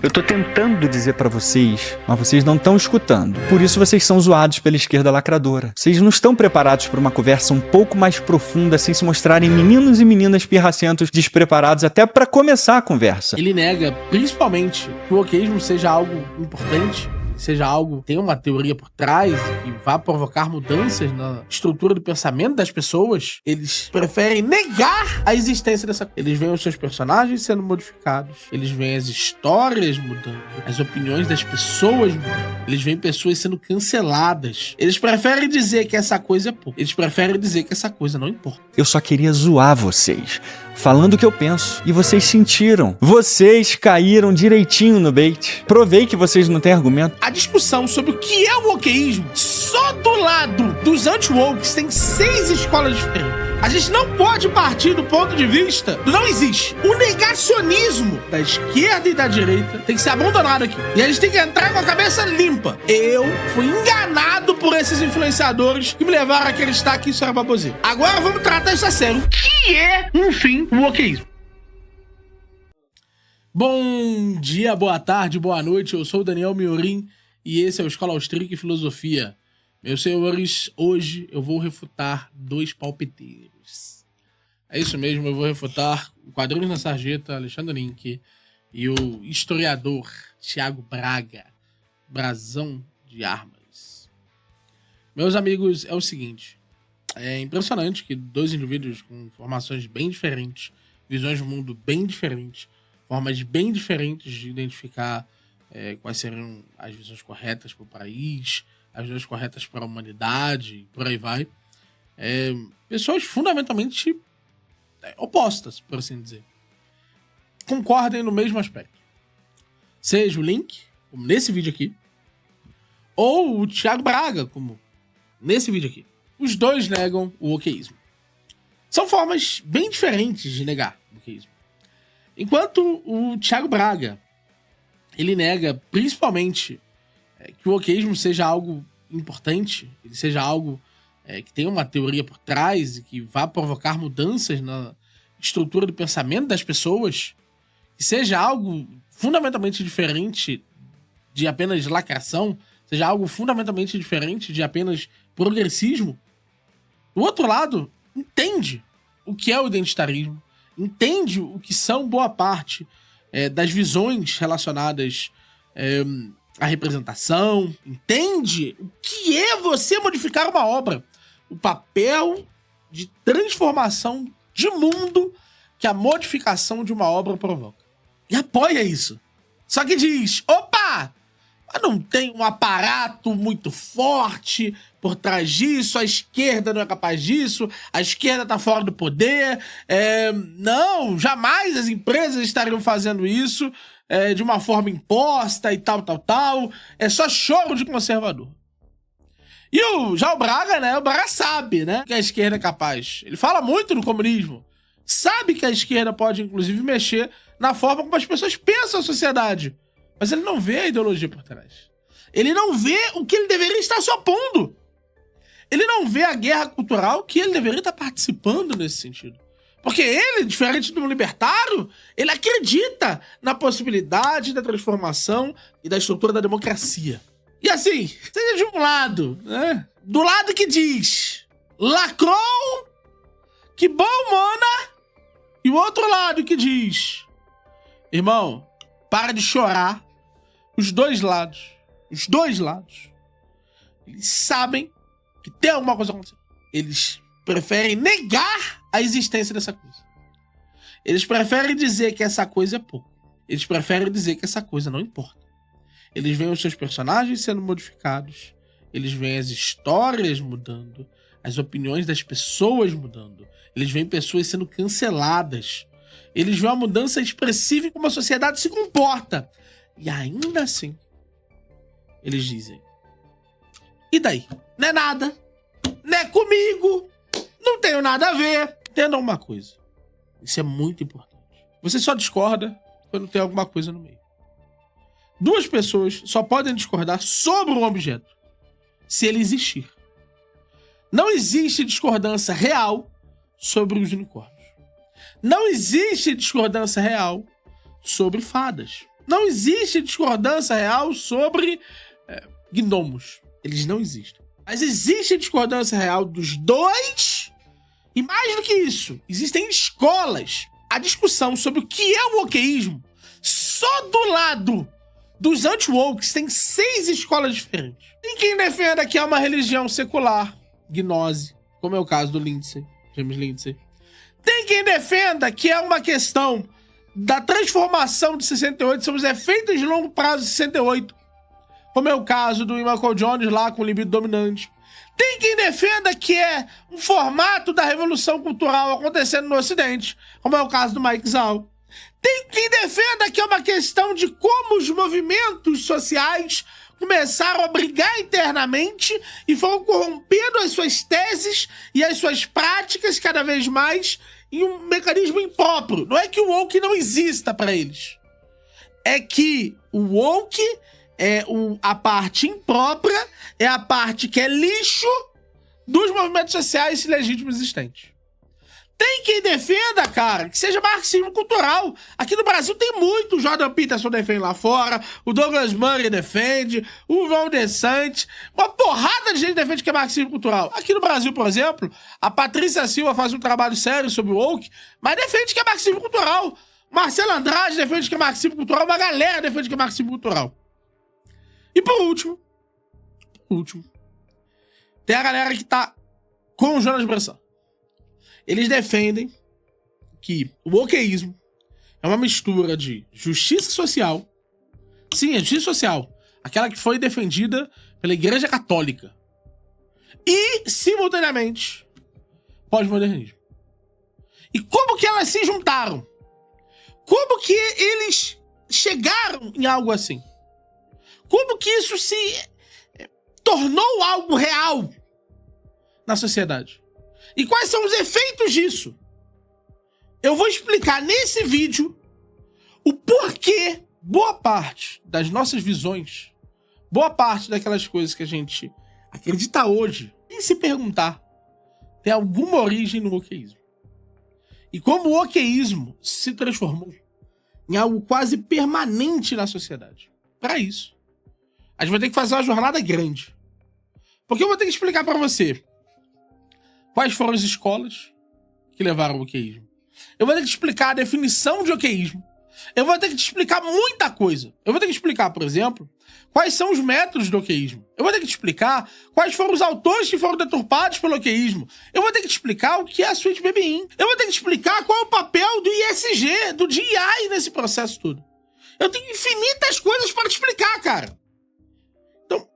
Eu tô tentando dizer pra vocês, mas vocês não estão escutando. Por isso vocês são zoados pela esquerda lacradora. Vocês não estão preparados para uma conversa um pouco mais profunda, sem se mostrarem meninos e meninas pirracentos, despreparados até pra começar a conversa. Ele nega, principalmente, que o wokeísmo seja algo importante, seja algo que tenha uma teoria por trás e vá provocar mudanças na estrutura do pensamento das pessoas. Eles preferem negar a existência dessa coisa. Eles veem os seus personagens sendo modificados, eles veem as histórias mudando, as opiniões das pessoas mudando, eles veem pessoas sendo canceladas. Eles preferem dizer que essa coisa é pouco, eles preferem dizer que essa coisa não importa. Eu só queria zoar vocês, falando o que eu penso. E vocês sentiram. Vocês caíram direitinho no bait. Provei que vocês não têm argumento. A discussão sobre o que é o wokeísmo, só do lado dos anti-wokes tem 6 escolas diferentes. A gente não pode partir do ponto de vista do não existe. O negacionismo da esquerda e da direita tem que ser abandonado aqui. E a gente tem que entrar com a cabeça limpa. Eu fui enganado por esses influenciadores que me levaram a acreditar que isso era baboseira. Agora vamos tratar isso a sério. O que é, enfim, o wokeísmo? Bom dia, boa tarde, boa noite. Eu sou o Daniel Miorim e esse é o Escola Austríaca e Filosofia. Meus senhores, hoje eu vou refutar 2 palpiteiros. É isso mesmo, eu vou refutar o Quadrinhos na Sarjeta, Alexandre Link, e o historiador Thiago Braga, Brasão de Armas. Meus amigos, é o seguinte, é impressionante que 2 indivíduos com formações bem diferentes, visões do mundo bem diferentes, formas bem diferentes de identificar quais seriam as visões corretas para o país, as visões corretas para a humanidade, por aí vai. Pessoas fundamentalmente opostas, por assim dizer. Concordem no mesmo aspecto. Seja o Link, como nesse vídeo aqui, ou o Thiago Braga, como nesse vídeo aqui. Os 2 negam o wokeísmo. São formas bem diferentes de negar o wokeísmo. Enquanto o Thiago Braga, ele nega principalmente que o wokeísmo seja algo importante, ele seja algo que tenha uma teoria por trás e que vá provocar mudanças na estrutura do pensamento das pessoas, que seja algo fundamentalmente diferente de apenas lacração, seja algo fundamentalmente diferente de apenas progressismo. O outro lado entende o que é o identitarismo, entende o que são boa parte das visões relacionadas a representação, entende o que é você modificar uma obra, o papel de transformação de mundo que a modificação de uma obra provoca. E apoia isso. Só que diz, opa, mas não tem um aparato muito forte por trás disso, a esquerda não é capaz disso, a esquerda tá fora do poder, não, jamais as empresas estariam fazendo isso de uma forma imposta e tal, é só choro de conservador. E já o Braga, né, o Braga sabe, né, que a esquerda é capaz. Ele fala muito no comunismo, sabe que a esquerda pode, inclusive, mexer na forma como as pessoas pensam a sociedade, mas ele não vê a ideologia por trás. Ele não vê o que ele deveria estar se opondo. Ele não vê a guerra cultural que ele deveria estar participando nesse sentido. Porque ele, diferente do libertário, ele acredita na possibilidade da transformação e da estrutura da democracia. E assim, seja de um lado, né? Do lado que diz lacrou, que bom, mana, e o outro lado que diz, irmão, para de chorar. Os 2 lados, eles sabem que tem alguma coisa acontecendo. Eles preferem negar a existência dessa coisa. Eles preferem dizer que essa coisa é pouco. Eles preferem dizer que essa coisa não importa. Eles veem os seus personagens sendo modificados. Eles veem as histórias mudando. As opiniões das pessoas mudando. Eles veem pessoas sendo canceladas. Eles veem uma mudança expressiva em como a sociedade se comporta. E ainda assim, eles dizem, e daí? Não é nada. Não é comigo. Não tenho nada a ver. Entendam uma coisa. Isso é muito importante. Você só discorda quando tem alguma coisa no meio. 2 pessoas só podem discordar sobre um objeto se ele existir. Não existe discordância real sobre os unicórnios. Não existe discordância real sobre fadas. Não existe discordância real sobre gnomos. Eles não existem. Mas existe discordância real dos dois. E mais do que isso, existem escolas. A discussão sobre o que é o wokeísmo, só do lado dos anti-wokes tem 6 escolas diferentes. Tem quem defenda que é uma religião secular, gnose, como é o caso do James Lindsay. Tem quem defenda que é uma questão da transformação de 68, são os efeitos de longo prazo de 68, como é o caso do Michael Jones lá com o libido dominante. Tem quem defenda que é um formato da revolução cultural acontecendo no Ocidente, como é o caso do Mike Zhao. Tem quem defenda que é uma questão de como os movimentos sociais começaram a brigar internamente e foram corrompendo as suas teses e as suas práticas cada vez mais em um mecanismo impróprio. Não é que o woke não exista para eles. É que o woke é a parte imprópria, é a parte que é lixo dos movimentos sociais legítimos existentes. Tem quem defenda, cara, que seja marxismo cultural. Aqui no Brasil tem muito. O Jordan Peterson defende lá fora, o Douglas Murray defende, o Ron DeSantis. Uma porrada de gente defende que é marxismo cultural. Aqui no Brasil, por exemplo, a Patrícia Silva faz um trabalho sério sobre o woke, mas defende que é marxismo cultural. Marcelo Andrade defende que é marxismo cultural, uma galera defende que é marxismo cultural. E por último, tem a galera que tá com o Jonas Bressan. Eles defendem que o wokeísmo é uma mistura de justiça social. Sim, é justiça social. Aquela que foi defendida pela Igreja Católica. E, simultaneamente, pós-modernismo. E como que elas se juntaram? Como que eles chegaram em algo assim? Como que isso se tornou algo real na sociedade? E quais são os efeitos disso? Eu vou explicar nesse vídeo o porquê boa parte das nossas visões, boa parte daquelas coisas que a gente acredita hoje, sem se perguntar, tem alguma origem no wokeísmo. E como o wokeísmo se transformou em algo quase permanente na sociedade. Para isso, a gente vai ter que fazer uma jornada grande. Porque eu vou ter que explicar para você quais foram as escolas que levaram ao wokeísmo. Eu vou ter que te explicar a definição de wokeísmo. Eu vou ter que te explicar muita coisa. Eu vou ter que explicar, por exemplo, quais são os métodos do wokeísmo. Eu vou ter que te explicar quais foram os autores que foram deturpados pelo wokeísmo. Eu vou ter que te explicar o que é a Sweet Baby In. Eu vou ter que te explicar qual é o papel do ISG, do DEI nesse processo todo. Eu tenho infinitas coisas para te explicar, cara. Então,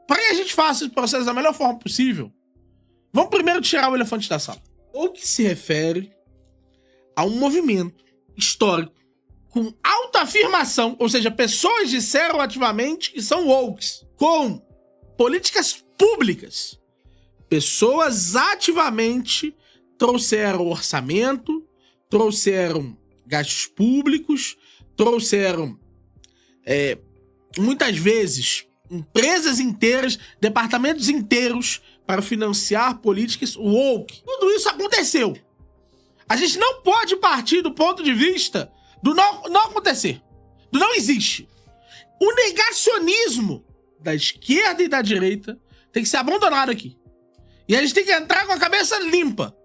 para que a gente faça esse processo da melhor forma possível, vamos primeiro tirar o elefante da sala. O que se refere a um movimento histórico com autoafirmação, ou seja, pessoas disseram ativamente que são wokes, com políticas públicas. Pessoas ativamente trouxeram orçamento, trouxeram gastos públicos, trouxeram, muitas vezes, empresas inteiras, departamentos inteiros para financiar políticas woke. Tudo isso aconteceu. A gente não pode partir do ponto de vista do não acontecer, do não existe. O negacionismo da esquerda e da direita tem que ser abandonado aqui. E a gente tem que entrar com a cabeça limpa.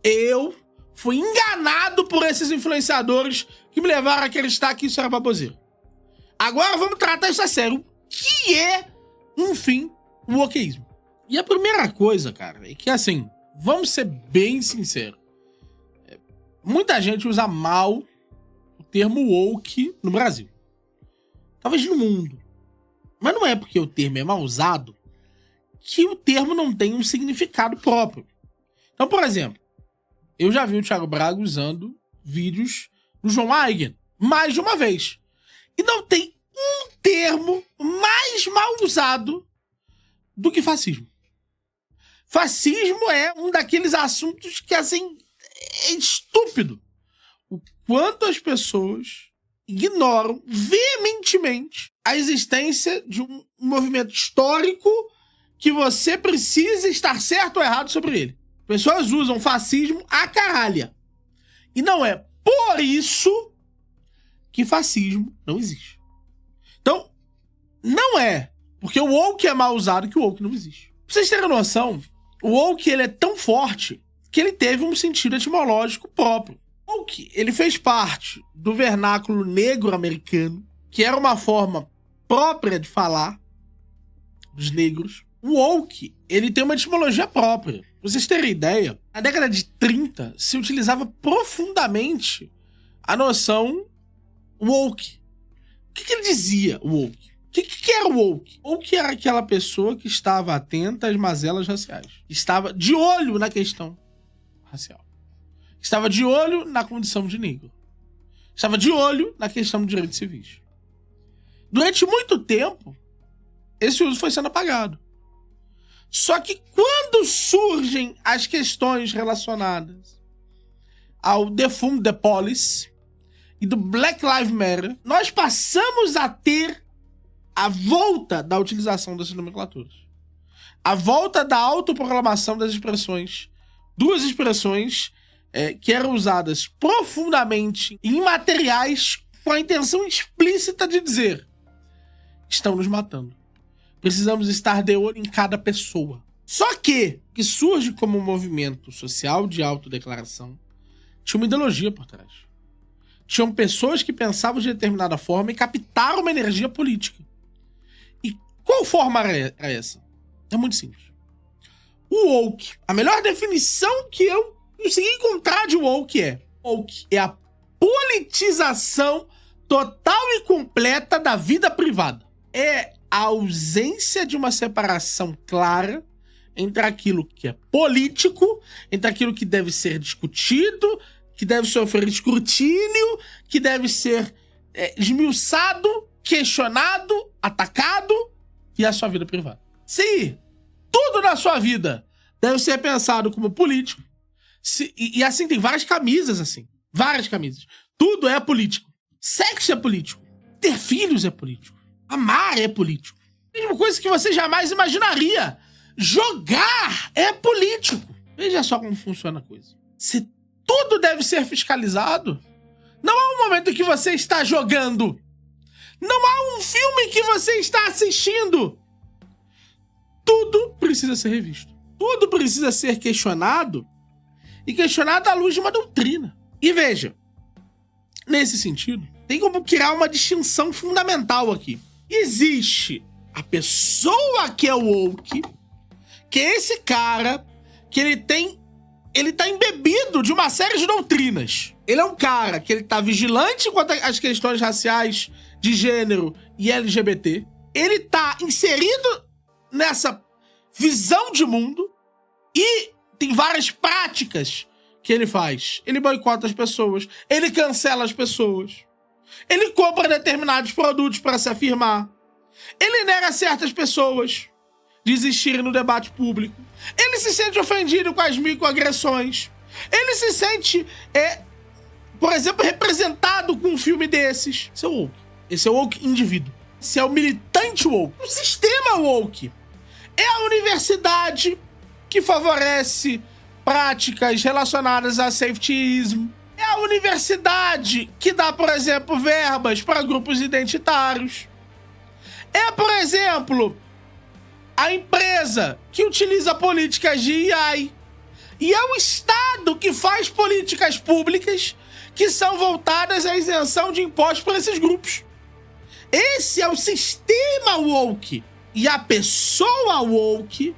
Eu fui enganado por esses influenciadores que me levaram a acreditar que isso era baboseira. Agora vamos tratar isso a sério. O que é, enfim, o wokeísmo? E a primeira coisa, cara, é que assim, vamos ser bem sinceros. Muita gente usa mal o termo woke no Brasil. Talvez no mundo. Mas não é porque o termo é mal usado que o termo não tem um significado próprio. Então, por exemplo, eu já vi o Thiago Braga usando vídeos do João Aigen mais de uma vez. E não tem um termo mais mal usado do que fascismo. Fascismo é um daqueles assuntos que, assim, é estúpido. O quanto as pessoas ignoram veementemente a existência de um movimento histórico que você precisa estar certo ou errado sobre ele. Pessoas usam fascismo a caralho. E não é por isso que fascismo não existe. Então, não é porque o woke é mal usado que o woke não existe. Pra vocês terem noção, o woke ele é tão forte que ele teve um sentido etimológico próprio. O woke, ele fez parte do vernáculo negro americano, que era uma forma própria de falar dos negros. O woke, ele tem uma etimologia própria. Pra vocês terem ideia, na década de 30 se utilizava profundamente a noção woke. O que ele dizia, woke? O que era o woke? Woke era aquela pessoa que estava atenta às mazelas raciais. Estava de olho na questão racial. Estava de olho na condição de negro. Estava de olho na questão de direitos civis. Durante muito tempo, esse uso foi sendo apagado. Só que quando surgem as questões relacionadas ao Defund the Police e do Black Lives Matter, nós passamos a ter a volta da utilização dessas nomenclaturas. A volta da autoproclamação das expressões. Duas expressões que eram usadas profundamente em materiais com a intenção explícita de dizer: estão nos matando. Precisamos estar de olho em cada pessoa. Só que surge como um movimento social de autodeclaração, tinha uma ideologia por trás. Tinham pessoas que pensavam de determinada forma e captaram uma energia política. E qual forma era essa? É muito simples. O woke, a melhor definição que eu consegui encontrar de woke é a politização total e completa da vida privada. É a ausência de uma separação clara entre aquilo que é político, entre aquilo que deve ser discutido, que deve sofrer escrutínio, que deve ser esmiuçado, questionado, atacado, e a sua vida privada. Se tudo na sua vida deve ser pensado como político, e assim tem várias camisas assim, várias camisas. Tudo é político. Sexo é político. Ter filhos é político. Amar é político. Mesma coisa que você jamais imaginaria. Jogar é político. Veja só como funciona a coisa. Se tudo deve ser fiscalizado, não há um momento que você está jogando. Não há um filme que você está assistindo. Tudo precisa ser revisto. Tudo precisa ser questionado. E questionado à luz de uma doutrina. E veja, nesse sentido, tem como criar uma distinção fundamental aqui. Existe a pessoa que é o woke, que é esse cara que ele tá embebido de uma série de doutrinas. Ele é um cara que ele tá vigilante quanto às questões raciais, de gênero e LGBT. Ele tá inserido nessa visão de mundo e tem várias práticas que ele faz. Ele boicota as pessoas, ele cancela as pessoas, ele compra determinados produtos para se afirmar, ele nega certas pessoas de existirem no debate público, ele se sente ofendido com as microagressões, ele se sente, por exemplo, representado com um filme desses. Esse é o woke. Esse é o woke indivíduo. Esse é o militante woke. O sistema woke é a universidade que favorece práticas relacionadas a safetyismo. É a universidade que dá, por exemplo, verbas para grupos identitários. É, por exemplo, a empresa que utiliza políticas de AI. E é o Estado que faz políticas públicas que são voltadas à isenção de impostos para esses grupos. Esse é o sistema woke. E a pessoa woke,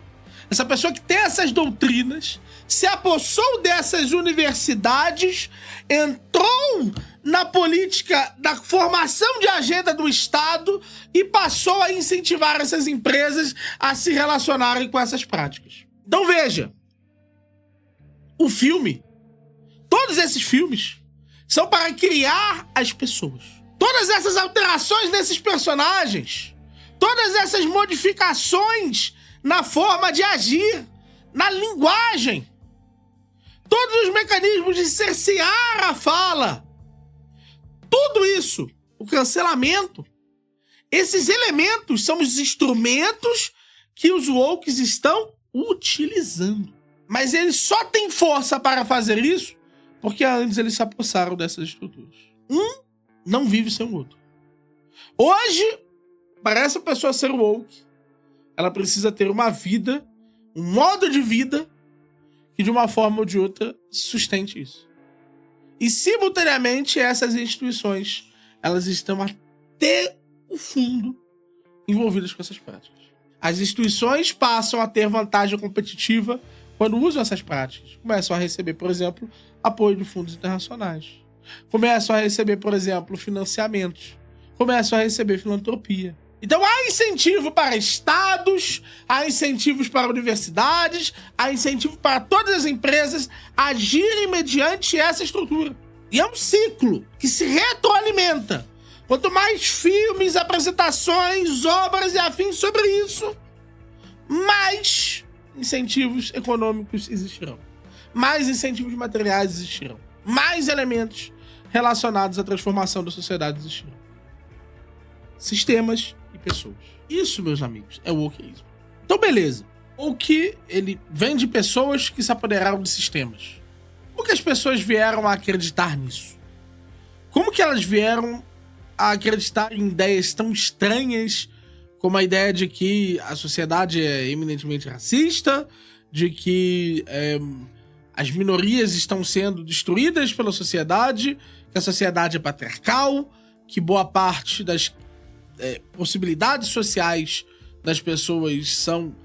essa pessoa que tem essas doutrinas, se apossou dessas universidades, entrou na política da formação de agenda do Estado e passou a incentivar essas empresas a se relacionarem com essas práticas. Então veja, o filme, todos esses filmes, são para criar as pessoas. Todas essas alterações nesses personagens, todas essas modificações na forma de agir, na linguagem, todos os mecanismos de cercear a fala, tudo isso, o cancelamento, esses elementos são os instrumentos que os wokes estão utilizando. Mas eles só têm força para fazer isso porque antes eles se apossaram dessas estruturas. não vive sem o outro. Hoje, para essa pessoa ser woke, ela precisa ter uma vida, um modo de vida, que de uma forma ou de outra sustente isso. E, simultaneamente, essas instituições, elas estão até o fundo envolvidas com essas práticas. As instituições passam a ter vantagem competitiva quando usam essas práticas. Começam a receber, por exemplo, apoio de fundos internacionais. Começam a receber, por exemplo, financiamentos. Começam a receber filantropia. Então há incentivo para estados, há incentivos para universidades, há incentivo para todas as empresas agirem mediante essa estrutura. E é um ciclo que se retroalimenta. Quanto mais filmes, apresentações, obras e afins sobre isso, mais incentivos econômicos existirão. Mais incentivos materiais existirão. Mais elementos relacionados à transformação da sociedade existirão. Sistemas e pessoas. Isso, meus amigos, é o wokeismo. Então, beleza. O que ele vem de pessoas que se apoderaram de sistemas. Como que as pessoas vieram a acreditar nisso? Como que elas vieram a acreditar em ideias tão estranhas como a ideia de que a sociedade é eminentemente racista, de que as minorias estão sendo destruídas pela sociedade, que a sociedade é patriarcal, que boa parte das possibilidades sociais das pessoas são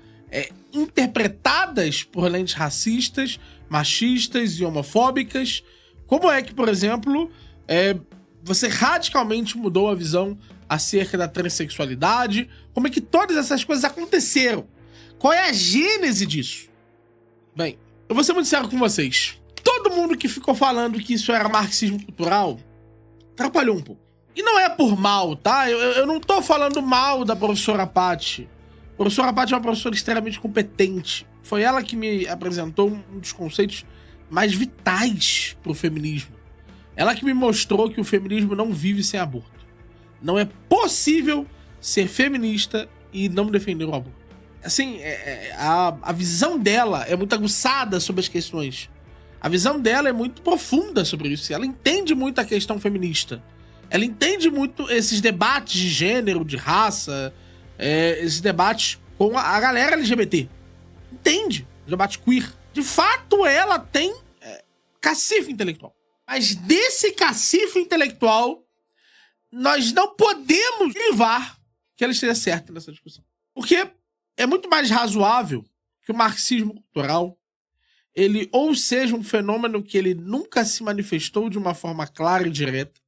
interpretadas por lentes racistas, machistas e homofóbicas? Como é que, por exemplo, você radicalmente mudou a visão acerca da transexualidade? Como é que todas essas coisas aconteceram? Qual é a gênese disso? Bem, eu vou ser muito sincero com vocês. Todo mundo que ficou falando que isso era marxismo cultural atrapalhou um pouco. E não é por mal, tá? Eu não tô falando mal da professora Paty. A professora Paty é uma professora extremamente competente. Foi ela que me apresentou um dos conceitos mais vitais pro feminismo. Ela que me mostrou que o feminismo não vive sem aborto. Não é possível ser feminista e não defender o aborto. Assim, a visão dela é muito aguçada sobre as questões. A visão dela é muito profunda sobre isso. Ela entende muito a questão feminista. Ela entende muito esses debates de gênero, de raça, esses debates com a galera LGBT. Entende? Debate queer. De fato, ela tem cacife intelectual. Mas desse cacife intelectual, nós não podemos privar que ela esteja certa nessa discussão. Porque é muito mais razoável que o marxismo cultural ele ou seja um fenômeno que ele nunca se manifestou de uma forma clara e direta.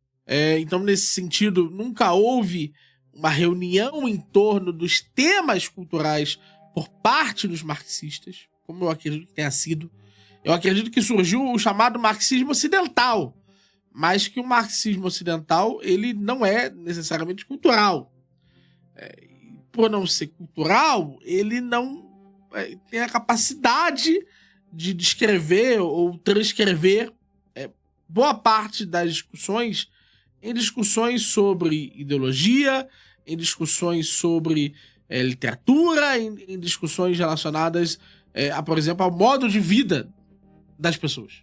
Então, nesse sentido, nunca houve uma reunião em torno dos temas culturais por parte dos marxistas, como eu acredito que tenha sido. Eu acredito que surgiu o chamado marxismo ocidental, mas que o marxismo ocidental ele não é necessariamente cultural. Por não ser cultural, ele não tem a capacidade de descrever ou transcrever boa parte das discussões em discussões sobre ideologia, em discussões sobre literatura, em discussões relacionadas, por exemplo, ao modo de vida das pessoas.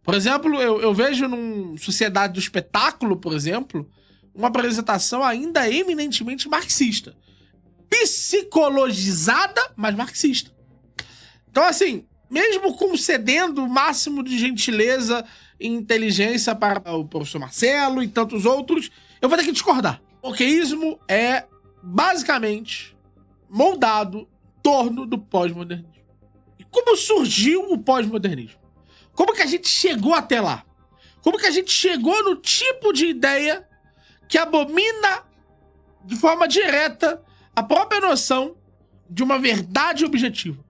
Por exemplo, eu vejo numa Sociedade do Espetáculo, por exemplo, uma apresentação ainda eminentemente marxista. Psicologizada, mas marxista. Então, assim, mesmo concedendo o máximo de gentileza e inteligência para o professor Marcelo e tantos outros, eu vou ter que discordar. O wokeísmo é, basicamente, moldado em torno do pós-modernismo. E como surgiu o pós-modernismo? Como que a gente chegou até lá? Como que a gente chegou no tipo de ideia que abomina de forma direta a própria noção de uma verdade objetiva?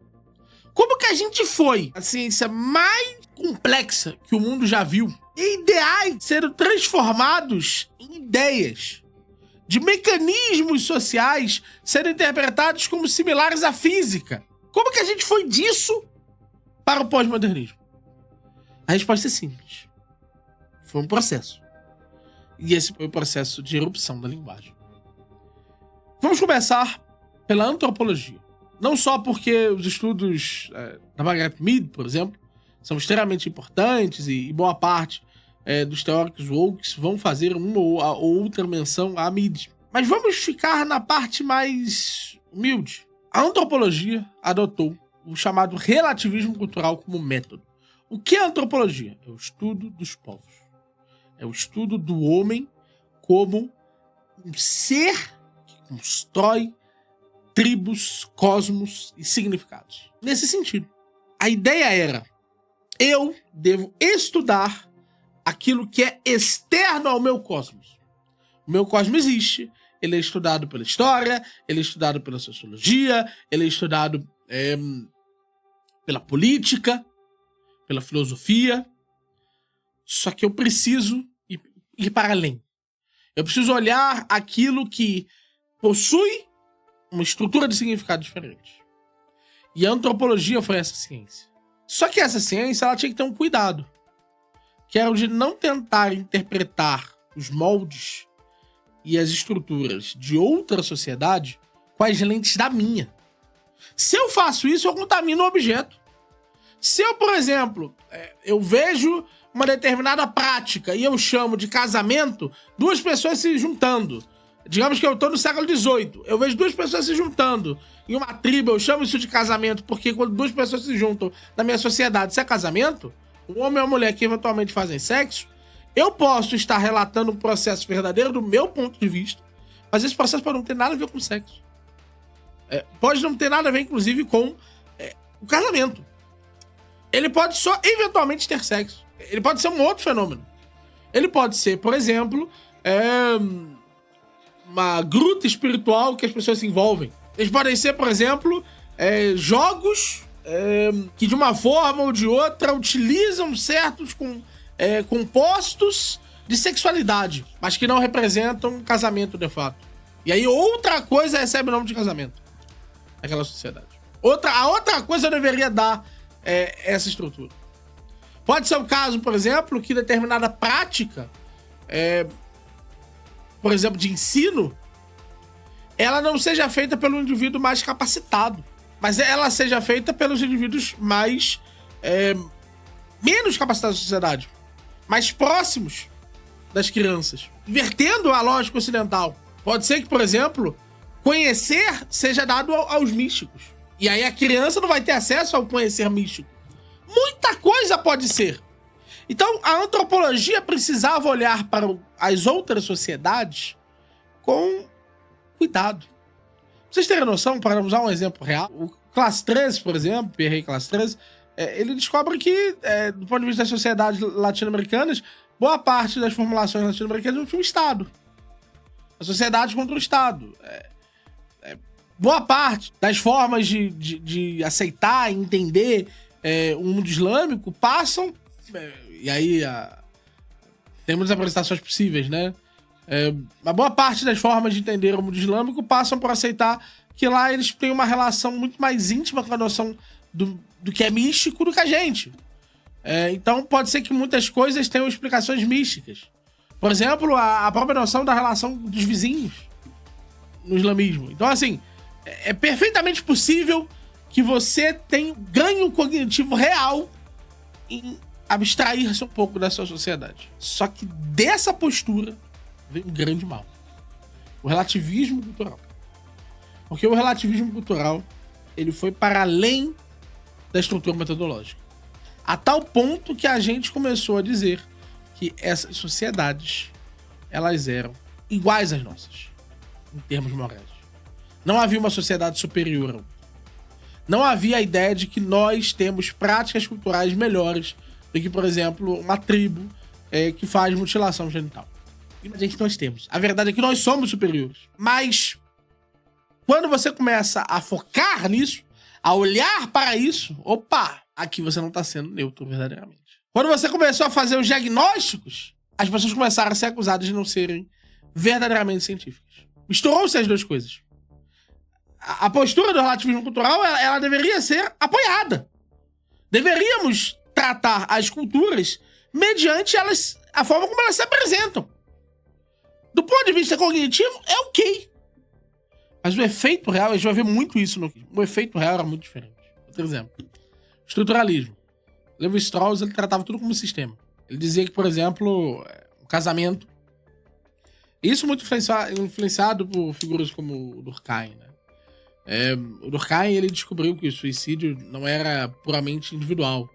Como que a gente foi a ciência mais complexa que o mundo já viu? Ideais sendo transformados em ideias, de mecanismos sociais sendo interpretados como similares à física. Como que a gente foi disso para o pós-modernismo? A resposta é simples. Foi um processo. E esse foi o processo de erupção da linguagem. Vamos começar pela antropologia. Não só porque os estudos da Margaret Mead, por exemplo, são extremamente importantes e boa parte dos teóricos woke vão fazer uma ou outra menção à mídia. Mas vamos ficar na parte mais humilde. A antropologia adotou o chamado relativismo cultural como método. O que é antropologia? É o estudo dos povos. É o estudo do homem como um ser que constrói tribos, cosmos e significados. Nesse sentido, a ideia era: eu devo estudar aquilo que é externo ao meu cosmos. O meu cosmos existe, ele é estudado pela história, ele é estudado pela sociologia, ele é estudado pela política, pela filosofia. Só que eu preciso ir para além. Eu preciso olhar aquilo que possui uma estrutura de significado diferente. E a antropologia foi essa ciência. Só que essa ciência ela tinha que ter um cuidado, que era o de não tentar interpretar os moldes e as estruturas de outra sociedade com as lentes da minha. Se eu faço isso, eu contamino o objeto. Se eu, por exemplo, eu vejo uma determinada prática e eu chamo de casamento, duas pessoas se juntando. Digamos que eu estou no século XVIII, eu vejo duas pessoas se juntando em uma tribo, eu chamo isso de casamento, porque quando duas pessoas se juntam na minha sociedade, isso é casamento, um homem e uma mulher que eventualmente fazem sexo, eu posso estar relatando um processo verdadeiro do meu ponto de vista, mas esse processo pode não ter nada a ver com sexo. Pode não ter nada a ver, inclusive, com o casamento. Ele pode só, eventualmente, ter sexo. Ele pode ser um outro fenômeno. Ele pode ser, por exemplo, uma gruta espiritual que as pessoas se envolvem. Eles podem ser, por exemplo, jogos que, de uma forma ou de outra, utilizam certos compostos de sexualidade, mas que não representam um casamento, de fato. E aí, outra coisa recebe o nome de casamento naquela sociedade. A outra coisa deveria dar essa estrutura. Pode ser o caso, por exemplo, que determinada prática, por exemplo, de ensino, ela não seja feita pelo indivíduo mais capacitado, mas ela seja feita pelos indivíduos mais menos capacitados da sociedade, mais próximos das crianças, invertendo a lógica ocidental. Pode ser que, por exemplo, conhecer seja dado aos místicos. E aí a criança não vai ter acesso ao conhecer místico. Muita coisa pode ser. Então, a antropologia precisava olhar para as outras sociedades com cuidado. Pra vocês terem noção, para usar um exemplo real, o Classe 13, por exemplo, Pierre Classe 13, ele descobre que, do ponto de vista das sociedades latino-americanas, boa parte das formulações latino-americanas não tinha um Estado. A sociedade contra o Estado. Boa parte das formas de aceitar e entender o mundo islâmico passam... e aí tem muitas apresentações possíveis, né? A boa parte das formas de entender o mundo islâmico passam por aceitar que lá eles têm uma relação muito mais íntima com a noção do que é místico do que a gente. Então pode ser que muitas coisas tenham explicações místicas. Por exemplo, a própria noção da relação dos vizinhos no islamismo. Então, assim, é perfeitamente possível que você tenha ganho cognitivo real em abstrair-se um pouco da sua sociedade. Só que dessa postura vem um grande mal. O relativismo cultural. Porque o relativismo cultural, ele foi para além da estrutura metodológica. A tal ponto que a gente começou a dizer que essas sociedades, elas eram iguais às nossas, em termos morais. Não havia uma sociedade superior a outra. Não havia a ideia de que nós temos práticas culturais melhores do que, por exemplo, uma tribo que faz mutilação genital. Imagina que nós temos. A verdade é que nós somos superiores. Mas, quando você começa a focar nisso, a olhar para isso, opa, aqui você não está sendo neutro verdadeiramente. Quando você começou a fazer os diagnósticos, as pessoas começaram a ser acusadas de não serem verdadeiramente científicas. Misturou-se as duas coisas. A postura do relativismo cultural, ela deveria ser apoiada. Deveríamos tratar as culturas mediante a forma como elas se apresentam. Do ponto de vista cognitivo, é ok. Mas o efeito real, a gente vai ver muito isso o efeito real era muito diferente. Por exemplo, estruturalismo. Levi-Strauss, ele tratava tudo como sistema. Ele dizia que, por exemplo, o casamento... Isso muito influenciado por figuras como o Durkheim, né? O Durkheim, ele descobriu que o suicídio não era puramente individual.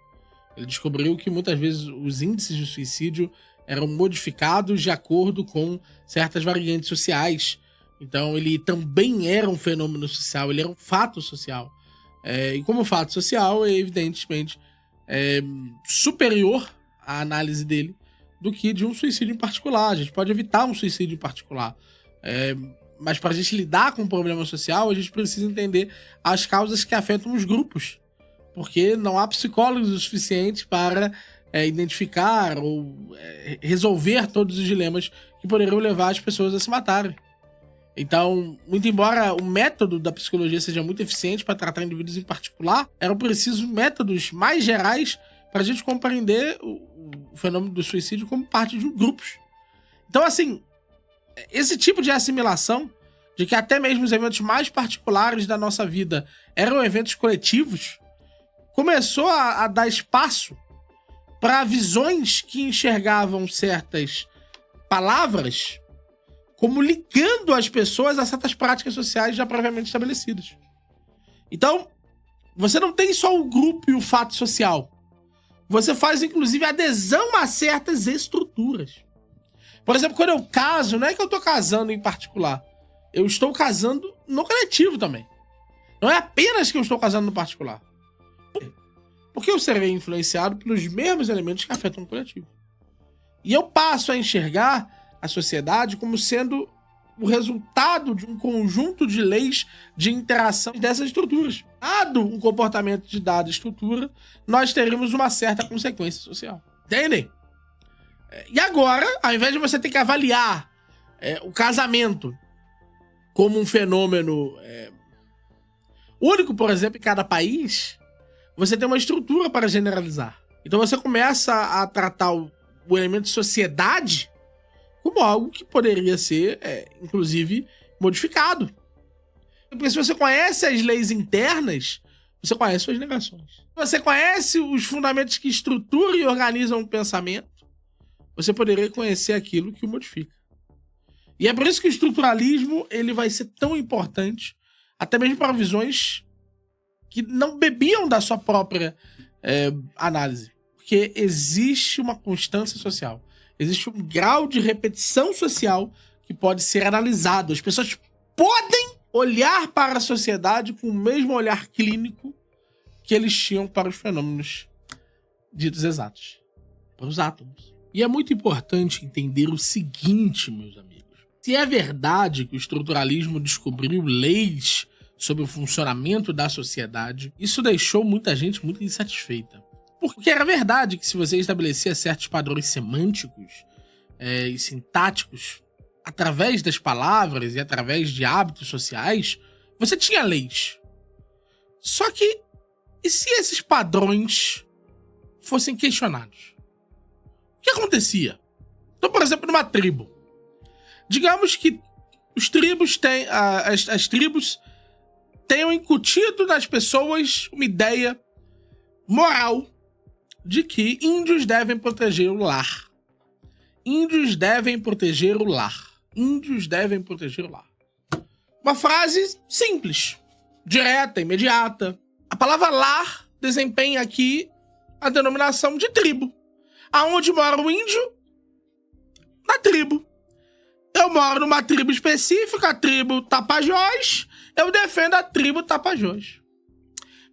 Ele descobriu que muitas vezes os índices de suicídio eram modificados de acordo com certas variantes sociais. Então ele também era um fenômeno social, ele era um fato social. E como fato social, é evidentemente superior à análise dele do que de um suicídio em particular. A gente pode evitar um suicídio em particular. Mas para a gente lidar com o problema social, a gente precisa entender as causas que afetam os grupos. Porque não há psicólogos o suficiente para identificar ou resolver todos os dilemas que poderiam levar as pessoas a se matarem. Então, muito embora o método da psicologia seja muito eficiente para tratar indivíduos em particular, eram precisos métodos mais gerais para a gente compreender o fenômeno do suicídio como parte de grupos. Então, assim, esse tipo de assimilação de que até mesmo os eventos mais particulares da nossa vida eram eventos coletivos, começou a dar espaço para visões que enxergavam certas palavras como ligando as pessoas a certas práticas sociais já previamente estabelecidas. Então, você não tem só o grupo e o fato social. Você faz, inclusive, adesão a certas estruturas. Por exemplo, quando eu caso, não é que eu estou casando em particular. Eu estou casando no coletivo também. Não é apenas que eu estou casando no particular. Porque eu serei influenciado pelos mesmos elementos que afetam o coletivo. E eu passo a enxergar a sociedade como sendo o resultado de um conjunto de leis de interação dessas estruturas. Dado um comportamento de dada estrutura, nós teríamos uma certa consequência social. Entendem? E agora, ao invés de você ter que avaliar o casamento como um fenômeno único, por exemplo, em cada país, você tem uma estrutura para generalizar. Então você começa a tratar o elemento de sociedade como algo que poderia ser, inclusive, modificado. Porque se você conhece as leis internas, você conhece suas negações. Se você conhece os fundamentos que estruturam e organizam o pensamento, você poderia conhecer aquilo que o modifica. E é por isso que o estruturalismo ele vai ser tão importante, até mesmo para visões que não bebiam da sua própria análise. Porque existe uma constância social. Existe um grau de repetição social que pode ser analisado. As pessoas podem olhar para a sociedade com o mesmo olhar clínico que eles tinham para os fenômenos ditos exatos. Para os átomos. E é muito importante entender o seguinte, meus amigos. Se é verdade que o estruturalismo descobriu leis sobre o funcionamento da sociedade, isso deixou muita gente muito insatisfeita. Porque era verdade que se você estabelecia certos padrões semânticos e sintáticos através das palavras e através de hábitos sociais, você tinha leis. Só que, e se esses padrões fossem questionados? O que acontecia? Então, por exemplo, numa tribo. Digamos que as tribos tenham incutido nas pessoas uma ideia moral de que índios devem proteger o lar. Índios devem proteger o lar. Índios devem proteger o lar. Uma frase simples, direta, imediata. A palavra lar desempenha aqui a denominação de tribo. Aonde mora o índio? Na tribo. Eu moro numa tribo específica, a tribo Tapajós. Eu defendo a tribo Tapajós.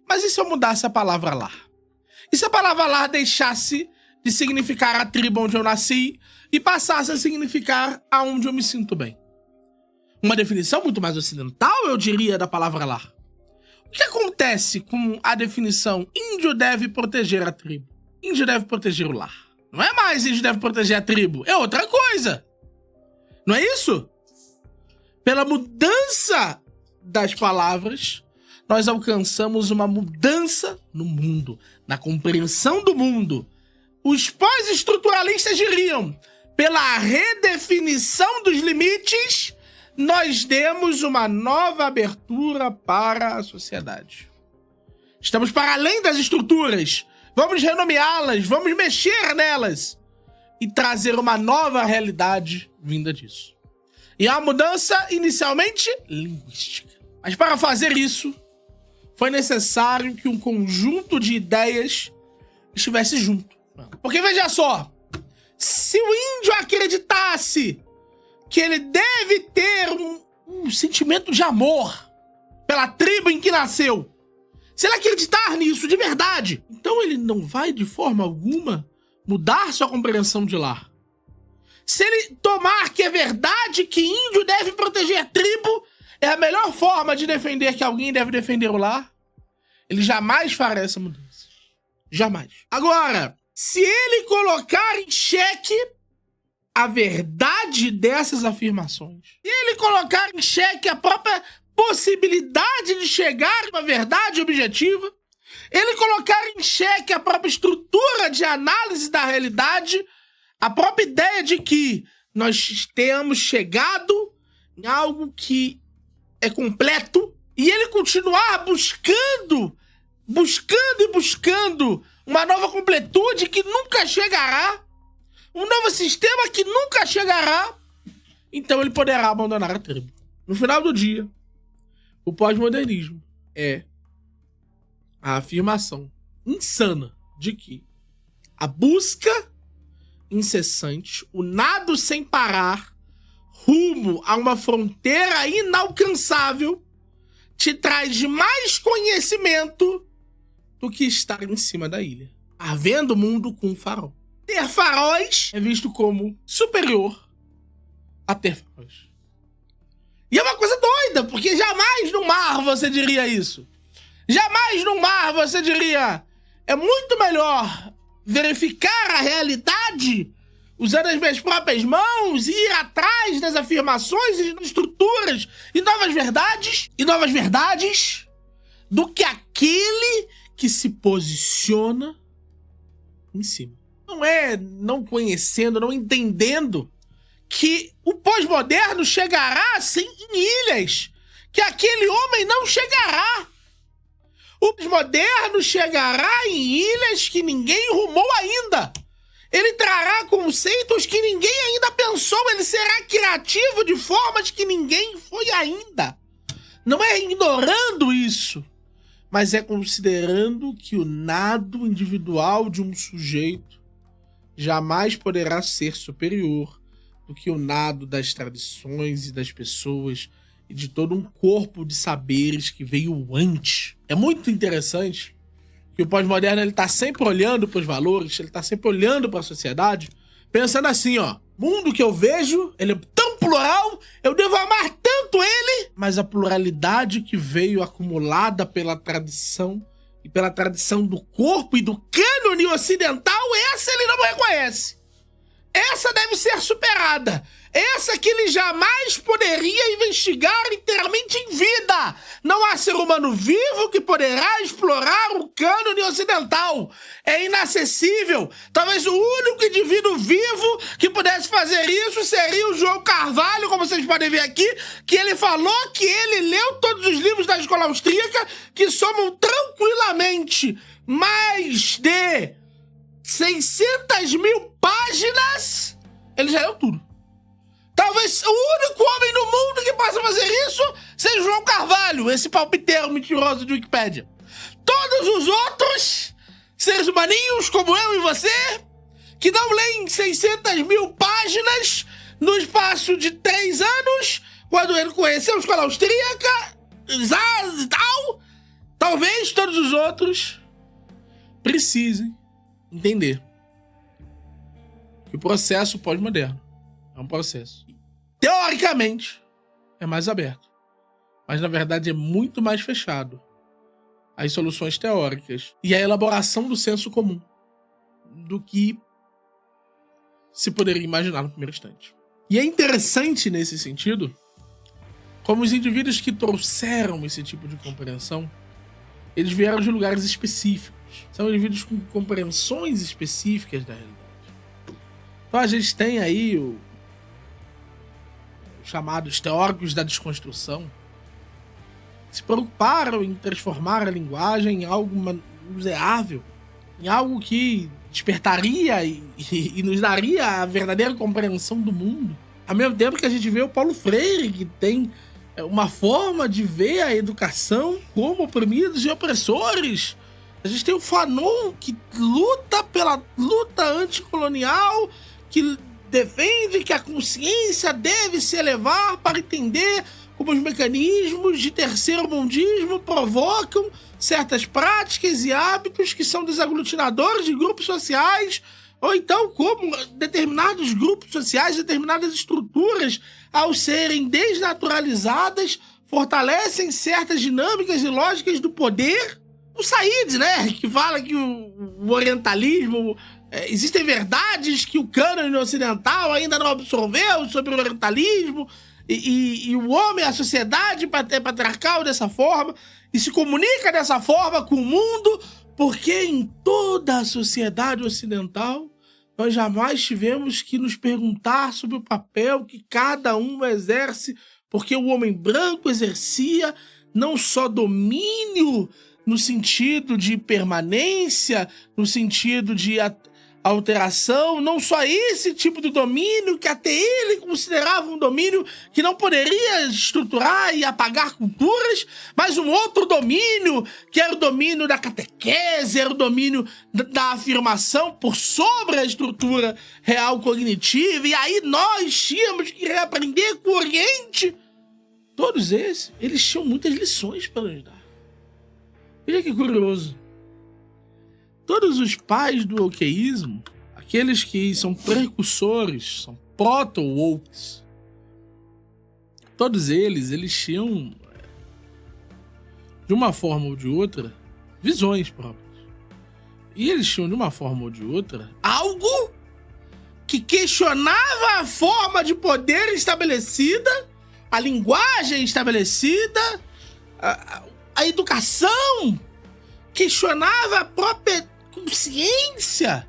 Mas e se eu mudasse a palavra lar? E se a palavra lar deixasse de significar a tribo onde eu nasci e passasse a significar aonde eu me sinto bem? Uma definição muito mais ocidental, eu diria, da palavra lar. O que acontece com a definição índio deve proteger a tribo? Índio deve proteger o lar. Não é mais índio deve proteger a tribo, é outra coisa. Não é isso? Pela mudança das palavras, nós alcançamos uma mudança no mundo, na compreensão do mundo. Os pós-estruturalistas diriam, pela redefinição dos limites, nós demos uma nova abertura para a sociedade. Estamos para além das estruturas. Vamos renomeá-las, vamos mexer nelas. e trazer uma nova realidade vinda disso. E é uma mudança inicialmente linguística. Mas para fazer isso, foi necessário que um conjunto de ideias estivesse junto. Porque veja só, se o índio acreditasse que ele deve ter um sentimento de amor pela tribo em que nasceu, se ele acreditar nisso de verdade, então ele não vai de forma alguma mudar sua compreensão de lá. Se ele tomar que é verdade que índio deve proteger a tribo, é a melhor forma de defender que alguém deve defender o lar, ele jamais fará essa mudança. Jamais. Agora, se ele colocar em xeque a verdade dessas afirmações, se ele colocar em xeque a própria possibilidade de chegar a uma verdade objetiva, ele colocar em xeque a própria estrutura de análise da realidade, a própria ideia de que nós temos chegado em algo que é completo, e ele continuar buscando uma nova completude que nunca chegará, um novo sistema que nunca chegará, então ele poderá abandonar a tribo. No final do dia, o pós-modernismo é a afirmação insana de que a busca incessante, o nado sem parar, rumo a uma fronteira inalcançável, te traz mais conhecimento do que estar em cima da ilha. Havendo mundo com farol. Ter faróis é visto como superior a ter faróis. E é uma coisa doida, porque jamais no mar você diria isso. Jamais no mar você diria: é muito melhor verificar a realidade usando as minhas próprias mãos e ir atrás das afirmações e das estruturas e novas verdades do que aquele que se posiciona em cima. Não é não conhecendo, não entendendo que o pós-moderno chegará assim em ilhas que aquele homem não chegará. O pós-moderno chegará em ilhas que ninguém rumou ainda. Ele trará conceitos que ninguém ainda pensou. Ele será criativo de formas que ninguém foi ainda. Não é ignorando isso, mas é considerando que o nado individual de um sujeito jamais poderá ser superior do que o nado das tradições e das pessoas e de todo um corpo de saberes que veio antes. É muito interessante que o pós-moderno ele tá sempre olhando para os valores, ele tá sempre olhando para a sociedade, pensando assim, ó, mundo que eu vejo, ele é tão plural, eu devo amar tanto ele, mas a pluralidade que veio acumulada pela tradição e pela tradição do corpo e do cânone ocidental, essa ele não reconhece. Essa deve ser superada. Essa que ele jamais poderia investigar inteiramente em vida. Não há ser humano vivo que poderá explorar o cânone ocidental. É inacessível. Talvez o único indivíduo vivo que pudesse fazer isso seria o João Carvalho, como vocês podem ver aqui, que ele falou que ele leu todos os livros da escola austríaca, que somam tranquilamente mais de 600 mil páginas. Ele já leu tudo. Talvez o único homem no mundo que possa fazer isso seja o João Carvalho, esse palpiteiro mentiroso de Wikipédia. Todos os outros seres humaninhos, como eu e você, que não leem 600 mil páginas no espaço de 3 anos, quando ele conheceu a escola austríaca e tal, talvez todos os outros precisem entender que o processo pós-moderno é um processo, teoricamente, é mais aberto, mas na verdade é muito mais fechado às soluções teóricas e à elaboração do senso comum do que se poderia imaginar no primeiro instante. E é interessante nesse sentido como os indivíduos que trouxeram esse tipo de compreensão, eles vieram de lugares específicos. São indivíduos com compreensões específicas da realidade. Então a gente tem aí os chamados teóricos da desconstrução, que se preocuparam em transformar a linguagem em algo manuseável, em algo que despertaria e nos daria a verdadeira compreensão do mundo. Ao mesmo tempo que a gente vê o Paulo Freire, que tem uma forma de ver a educação como oprimidos e opressores. A gente tem o Fanon, que luta pela luta anticolonial, que defende que a consciência deve se elevar para entender como os mecanismos de terceiro-mundismo provocam certas práticas e hábitos que são desaglutinadores de grupos sociais, ou então como determinados grupos sociais, determinadas estruturas, ao serem desnaturalizadas, fortalecem certas dinâmicas e lógicas do poder. O Said, né, que fala que o orientalismo... existem verdades que o cânone ocidental ainda não absorveu sobre o orientalismo, e o homem, a sociedade patriarcal dessa forma, e se comunica dessa forma com o mundo, porque em toda a sociedade ocidental nós jamais tivemos que nos perguntar sobre o papel que cada um exerce, porque o homem branco exercia não só domínio no sentido de permanência, no sentido de alteração, não só esse tipo de domínio que até ele considerava um domínio que não poderia estruturar e apagar culturas, mas um outro domínio, que era o domínio da catequese, era o domínio da afirmação por sobre a estrutura real cognitiva, e aí nós tínhamos que reaprender com o Oriente. Todos esses, eles tinham muitas lições para nos dar. Veja que curioso. Todos os pais do wokeísmo, aqueles que são precursores, são proto-wokes, todos eles tinham, de uma forma ou de outra, visões próprias. E eles tinham, de uma forma ou de outra, algo que questionava a forma de poder estabelecida, a linguagem estabelecida, a educação, questionava a própria consciência,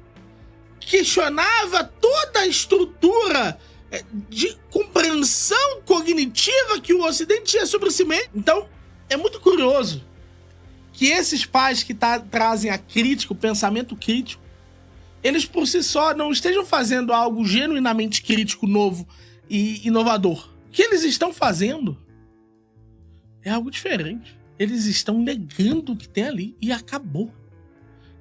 questionava toda a estrutura de compreensão cognitiva que o Ocidente tinha sobre si mesmo. Então, é muito curioso que esses pais que trazem a crítica, o pensamento crítico, eles por si só não estejam fazendo algo genuinamente crítico, novo e inovador. O que eles estão fazendo é algo diferente. Eles estão negando o que tem ali e acabou.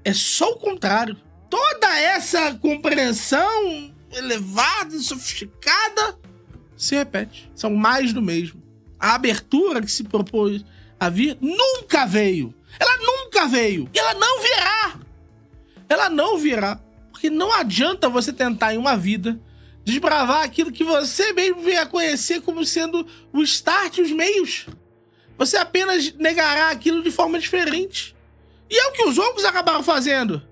É só o contrário. Toda essa compreensão elevada e sofisticada se repete. São mais do mesmo. A abertura que se propôs a vir nunca veio. Ela nunca veio. E ela não virá. Ela não virá. Porque não adianta você tentar em uma vida desbravar aquilo que você mesmo veio a conhecer como sendo o start e os meios. Você apenas negará aquilo de forma diferente. E é o que os outros acabaram fazendo.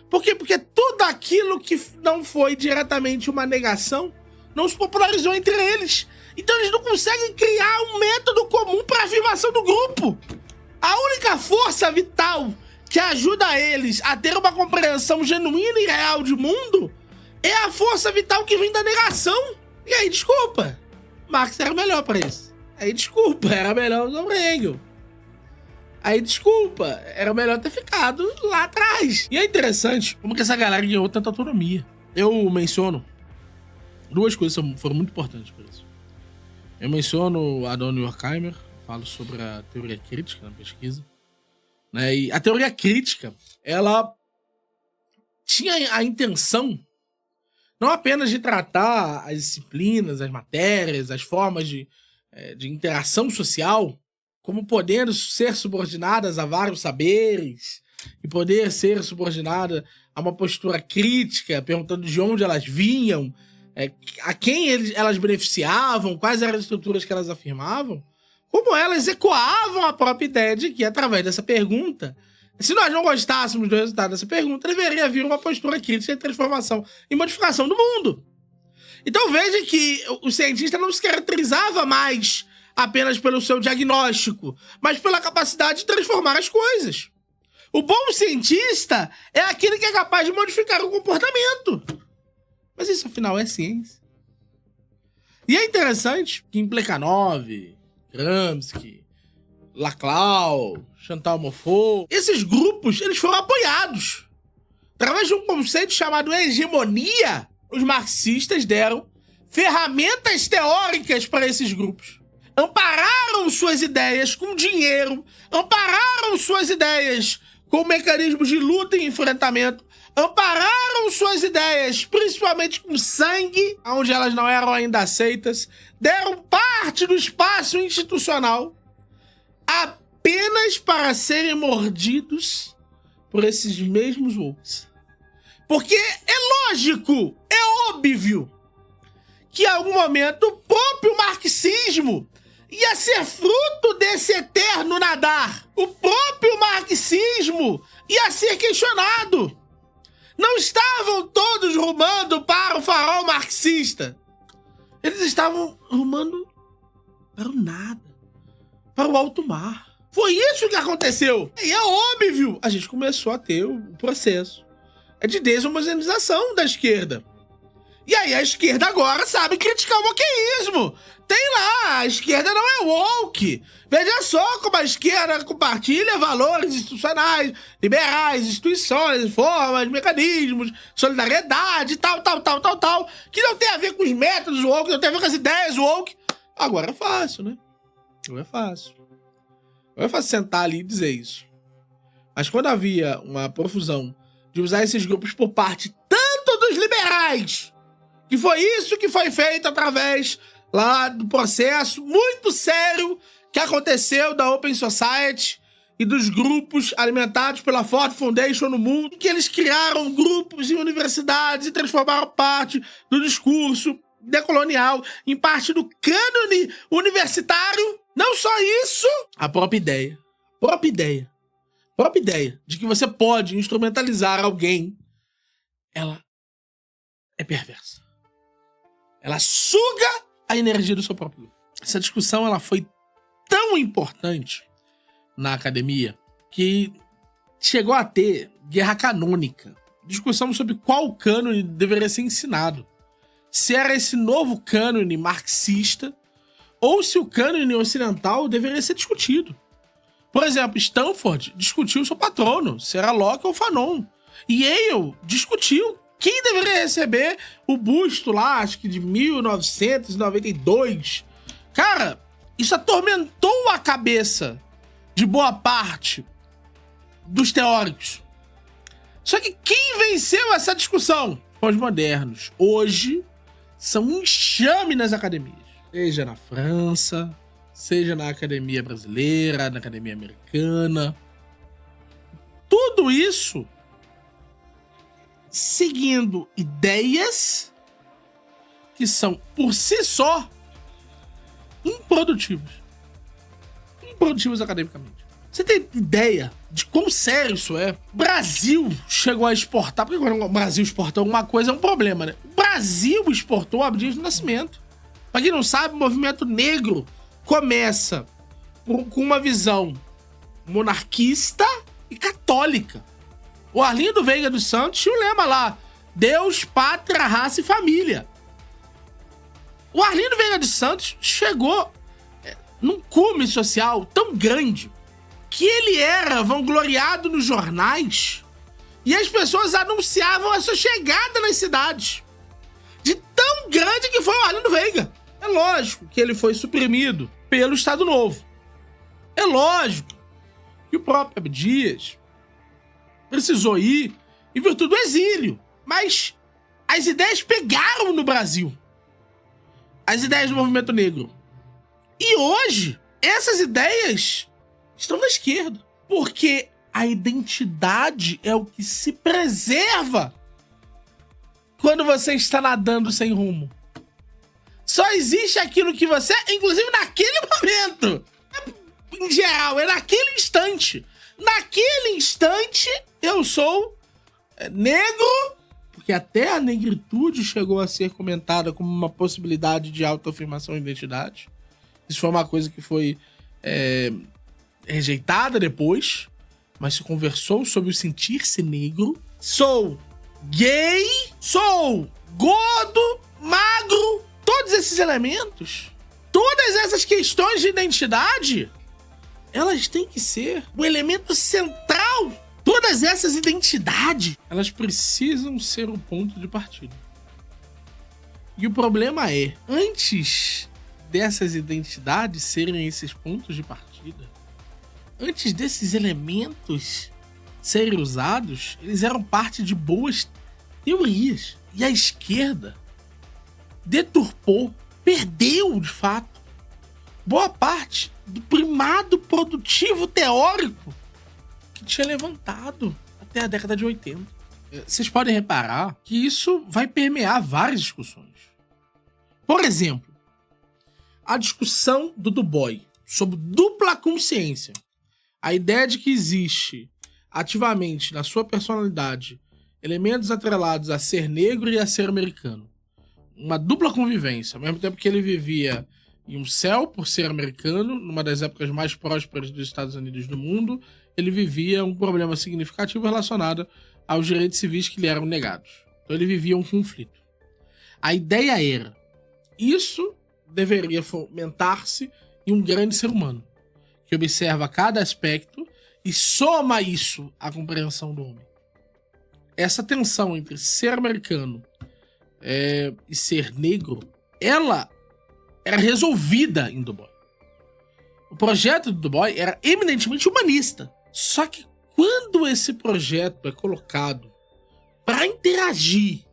Por quê? Porque tudo aquilo que não foi diretamente uma negação não se popularizou entre eles. Então eles não conseguem criar um método comum para a afirmação do grupo. A única força vital que ajuda eles a ter uma compreensão genuína e real de mundo é a força vital que vem da negação. E aí, desculpa, Marx era melhor para isso. Aí, desculpa, era melhor o Hegel. Aí, desculpa, era melhor ter ficado lá atrás. E é interessante como que essa galera ganhou tanta autonomia. Eu menciono duas coisas que foram muito importantes para isso. Eu menciono Adorno e Horkheimer, falo sobre a teoria crítica na pesquisa. Né? E a teoria crítica, ela tinha a intenção não apenas de tratar as disciplinas, as matérias, as formas de interação social como podendo ser subordinadas a vários saberes e poder ser subordinada a uma postura crítica, perguntando de onde elas vinham, a quem elas beneficiavam, quais eram as estruturas que elas afirmavam, como elas ecoavam a própria ideia de que, através dessa pergunta, se nós não gostássemos do resultado dessa pergunta, deveria vir uma postura crítica de transformação e modificação do mundo. Então veja que o cientista não se caracterizava mais apenas pelo seu diagnóstico, mas pela capacidade de transformar as coisas. O bom cientista é aquele que é capaz de modificar o comportamento. Mas isso, afinal, é ciência. E é interessante que em Plekhanov, Gramsci, Laclau, Chantal Mouffe, esses grupos, eles foram apoiados. Através de um conceito chamado hegemonia, os marxistas deram ferramentas teóricas para esses grupos. Ampararam suas ideias com dinheiro, ampararam suas ideias com mecanismos de luta e enfrentamento, ampararam suas ideias principalmente com sangue, onde elas não eram ainda aceitas, deram parte do espaço institucional apenas para serem mordidos por esses mesmos wolves. Porque é lógico, é óbvio, que em algum momento o próprio marxismo ia ser fruto desse eterno nadar. O próprio marxismo ia ser questionado. Não estavam todos rumando para o farol marxista. Eles estavam rumando para o nada, para o alto mar. Foi isso que aconteceu. E é óbvio, a gente começou a ter o processo de deshomogeneização da esquerda. E aí a esquerda agora sabe criticar o wokeísmo. Tem lá, a esquerda não é woke. Veja só como a esquerda compartilha valores institucionais, liberais, instituições, formas, mecanismos, solidariedade, tal, que não tem a ver com os métodos woke, não tem a ver com as ideias woke. Agora é fácil, né? Agora é fácil. Agora é fácil sentar ali e dizer isso. Mas quando havia uma profusão de usar esses grupos por parte tanto dos liberais, que foi isso que foi feito através lá do processo muito sério que aconteceu da Open Society e dos grupos alimentados pela Ford Foundation no mundo, que eles criaram grupos em universidades e transformaram parte do discurso decolonial em parte do cânone universitário. Não só isso, a própria ideia de que você pode instrumentalizar alguém, ela é perversa. Ela suga a energia do seu próprio grupo. Essa discussão ela foi tão importante na academia que chegou a ter guerra canônica. Discussão sobre qual cânone deveria ser ensinado. Se era esse novo cânone marxista ou se o cânone ocidental deveria ser discutido. Por exemplo, Stanford discutiu seu patrono, se era Locke ou Fanon. E Yale discutiu quem deveria receber o busto lá, acho que de 1992. Cara, isso atormentou a cabeça de boa parte dos teóricos. Só que quem venceu essa discussão? Os modernos. Hoje, são um enxame nas academias. Seja na França, seja na academia brasileira, na academia americana. Tudo isso seguindo ideias que são, por si só, improdutivas. Improdutivas academicamente. Você tem ideia de quão sério isso é? O Brasil chegou a exportar... Porque quando o Brasil exportou alguma coisa é um problema, né? O Brasil exportou Abdias do Nascimento. Pra quem não sabe, o movimento negro começa com uma visão monarquista e católica. O Arlindo Veiga dos Santos tinha um lema lá: Deus, pátria, raça e família. O Arlindo Veiga dos Santos chegou num cume social tão grande que ele era vangloriado nos jornais e as pessoas anunciavam a sua chegada nas cidades. De tão grande que foi o Arlindo Veiga. É lógico que ele foi suprimido pelo Estado Novo. É lógico que o próprio Abdias precisou ir em virtude do exílio. Mas as ideias pegaram no Brasil. As ideias do movimento negro. E hoje, essas ideias estão na esquerda. Porque a identidade é o que se preserva quando você está nadando sem rumo. Só existe aquilo que você é, inclusive naquele momento. Em geral, é naquele instante. Naquele instante, eu sou negro, porque até a negritude chegou a ser comentada como uma possibilidade de autoafirmação de identidade. Isso foi uma coisa que foi rejeitada depois, mas se conversou sobre o sentir-se negro. Sou gay, sou gordo, magro, todos esses elementos, todas essas questões de identidade, elas têm que ser o elemento central do Todas essas identidades, elas precisam ser o ponto de partida. E o problema é, antes dessas identidades serem esses pontos de partida, antes desses elementos serem usados, eles eram parte de boas teorias. E a esquerda deturpou, perdeu, de fato, boa parte do primado produtivo teórico que tinha levantado até a década de 80. Vocês podem reparar que isso vai permear várias discussões. Por exemplo, a discussão do Du Bois sobre dupla consciência. A ideia de que existe ativamente na sua personalidade elementos atrelados a ser negro e a ser americano. Uma dupla convivência, ao mesmo tempo que ele vivia em um céu por ser americano, numa das épocas mais prósperas dos Estados Unidos do mundo, ele vivia um problema significativo relacionado aos direitos civis que lhe eram negados. Então ele vivia um conflito. A ideia era, isso deveria fomentar-se em um grande ser humano, que observa cada aspecto e soma isso à compreensão do homem. Essa tensão entre ser americano e ser negro, ela era resolvida em Du Bois. O projeto do Du Bois era eminentemente humanista. Só que quando esse projeto é colocado para interagir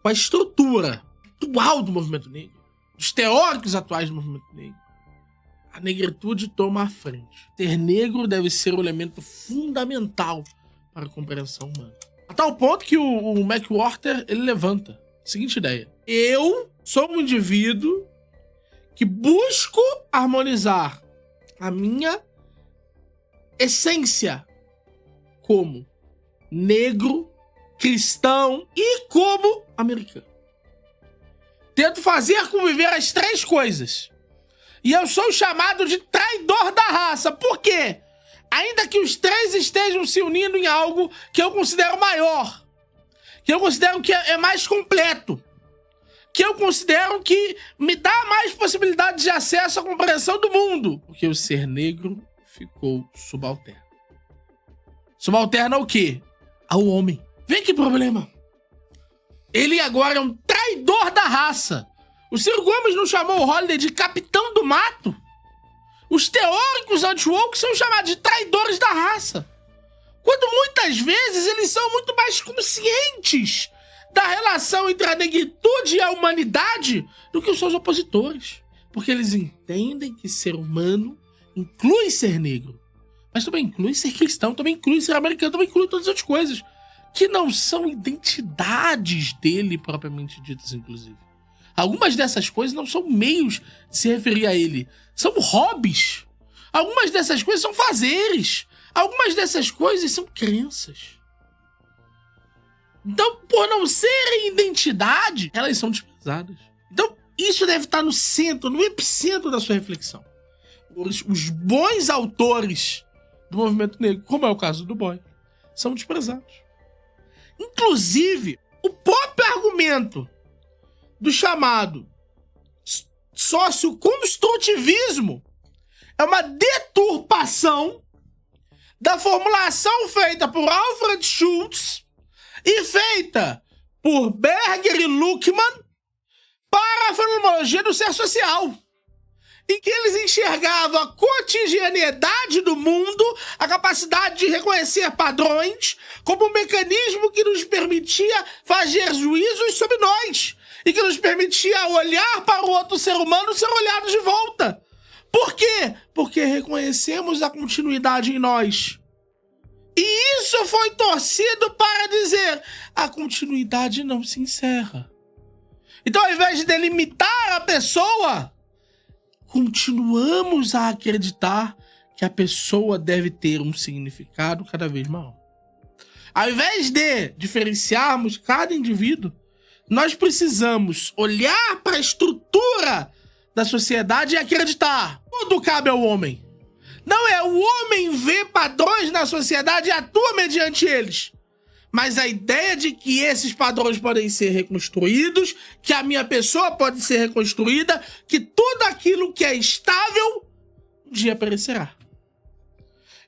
com a estrutura atual do movimento negro, dos teóricos atuais do movimento negro, a negritude toma a frente. Ser negro deve ser o elemento fundamental para a compreensão humana. A tal ponto que o McWhorter, ele levanta a seguinte ideia: eu sou um indivíduo que busco harmonizar a minha essência como negro, cristão e como americano. Tento fazer conviver as três coisas. E eu sou chamado de traidor da raça. Por quê? Ainda que os três estejam se unindo em algo que eu considero maior, que eu considero que é mais completo, que eu considero que me dá mais possibilidade de acesso à compreensão do mundo. Porque o ser negro ficou subalterno. Subalterno ao quê? Ao homem. Vem que problema. Ele agora é um traidor da raça. O Ciro Gomes não chamou o Holliday de capitão do mato? Os teóricos anti-woke são chamados de traidores da raça. Quando muitas vezes eles são muito mais conscientes da relação entre a negritude e a humanidade do que os seus opositores. Porque eles entendem que ser humano inclui ser negro, mas também inclui ser cristão, também inclui ser americano, também inclui todas as outras coisas, que não são identidades dele propriamente ditas, inclusive. Algumas dessas coisas não são meios de se referir a ele, são hobbies. Algumas dessas coisas são fazeres. Algumas dessas coisas são crenças. Então, por não serem identidade, elas são desprezadas. Então, isso deve estar no centro, no epicentro da sua reflexão. Os bons autores do movimento negro, como é o caso do Du Bois, são desprezados. Inclusive, o próprio argumento do chamado socioconstrutivismo é uma deturpação da formulação feita por Alfred Schultz e feita por Berger e Luckmann para a fenomenologia do ser social, em que eles enxergavam a cotidianidade do mundo, a capacidade de reconhecer padrões, como um mecanismo que nos permitia fazer juízos sobre nós e que nos permitia olhar para o outro ser humano e ser olhado de volta. Por quê? Porque reconhecemos a continuidade em nós. E isso foi torcido para dizer: a continuidade não se encerra. Então, ao invés de delimitar a pessoa, continuamos a acreditar que a pessoa deve ter um significado cada vez maior. Ao invés de diferenciarmos cada indivíduo, nós precisamos olhar para a estrutura da sociedade e acreditar: tudo cabe ao homem. Não é o homem vê padrões na sociedade e atua mediante eles. Mas a ideia de que esses padrões podem ser reconstruídos, que a minha pessoa pode ser reconstruída, que tudo aquilo que é estável um dia perecerá.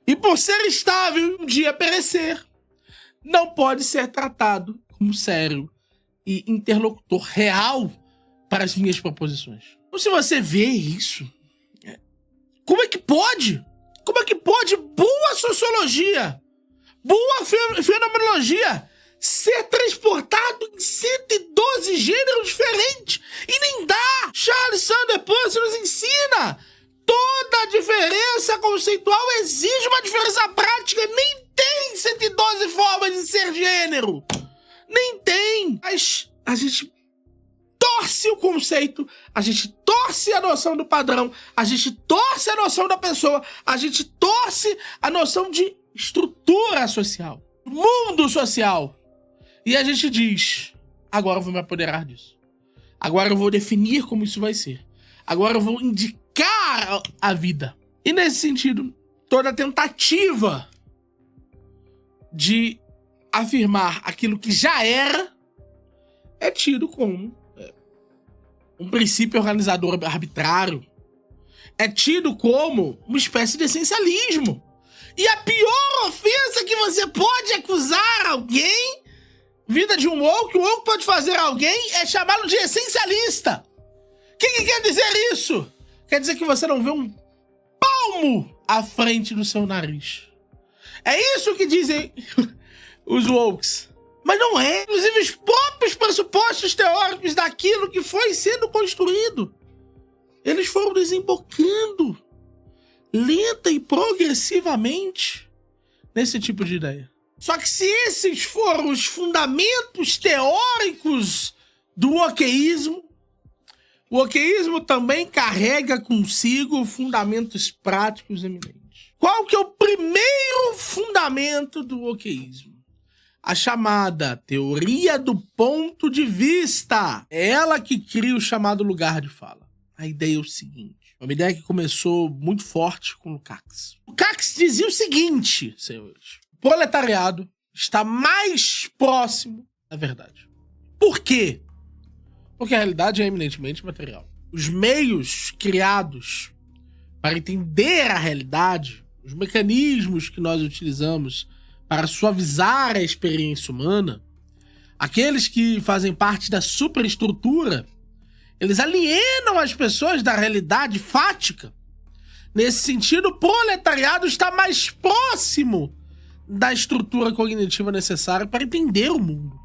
e por ser estável e um dia perecer, não pode ser tratado como sério e interlocutor real para as minhas proposições. Então, se você vê isso, como é que pode? Como é que pode boa sociologia, boa fenomenologia ser transportado em 112 gêneros diferentes? E nem dá! Charles Sanders Peirce nos ensina! Toda a diferença conceitual exige uma diferença prática. Nem tem 112 formas de ser gênero. Nem tem. Mas a gente torce o conceito, a gente torce a noção do padrão, a gente torce a noção da pessoa, a gente torce a noção de estrutura social, mundo social. E a gente diz, agora eu vou me apoderar disso. Agora eu vou definir como isso vai ser. Agora eu vou indicar a vida. E nesse sentido, toda tentativa de afirmar aquilo que já era é tido como um princípio organizador arbitrário. É tido como uma espécie de essencialismo. E a pior ofensa que você pode acusar alguém, vida de um woke, o woke pode fazer a alguém, é chamá-lo de essencialista. O que quer dizer isso? Quer dizer que você não vê um palmo à frente do seu nariz. É isso que dizem os wokes. Mas não é. Inclusive, os próprios pressupostos teóricos daquilo que foi sendo construído, eles foram desembocando lenta e progressivamente nesse tipo de ideia. Só que se esses foram os fundamentos teóricos do wokeísmo, o wokeísmo também carrega consigo fundamentos práticos eminentes. Qual que é o primeiro fundamento do wokeísmo? A chamada teoria do ponto de vista. É ela que cria o chamado lugar de fala. A ideia é o seguinte, uma ideia que começou muito forte com Lukács. Lukács dizia o seguinte, senhores: o proletariado está mais próximo da verdade. Por quê? Porque a realidade é eminentemente material. Os meios criados para entender a realidade, os mecanismos que nós utilizamos para suavizar a experiência humana, aqueles que fazem parte da superestrutura, eles alienam as pessoas da realidade fática. Nesse sentido, o proletariado está mais próximo da estrutura cognitiva necessária para entender o mundo.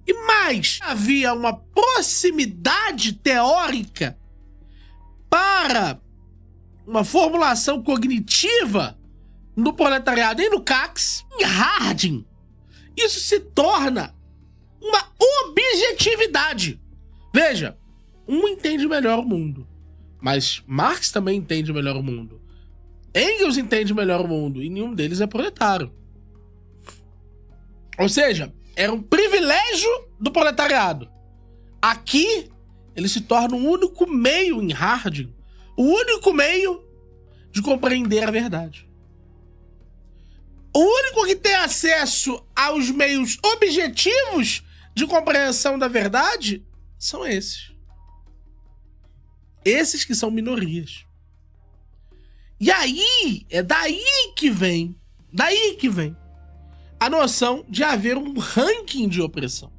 E mais, havia uma proximidade teórica para uma formulação cognitiva no proletariado e no Lukács. Em Harding, isso se torna uma objetividade. Veja, um entende melhor o mundo, mas Marx também entende melhor o mundo. Engels entende melhor o mundo e nenhum deles é proletário. Ou seja, era um privilégio do proletariado. Aqui, ele se torna um único meio em Harding, o único meio de compreender a verdade. O único que tem acesso aos meios objetivos de compreensão da verdade são esses. Esses que são minorias. E aí, é daí que vem a noção de haver um ranking de opressão.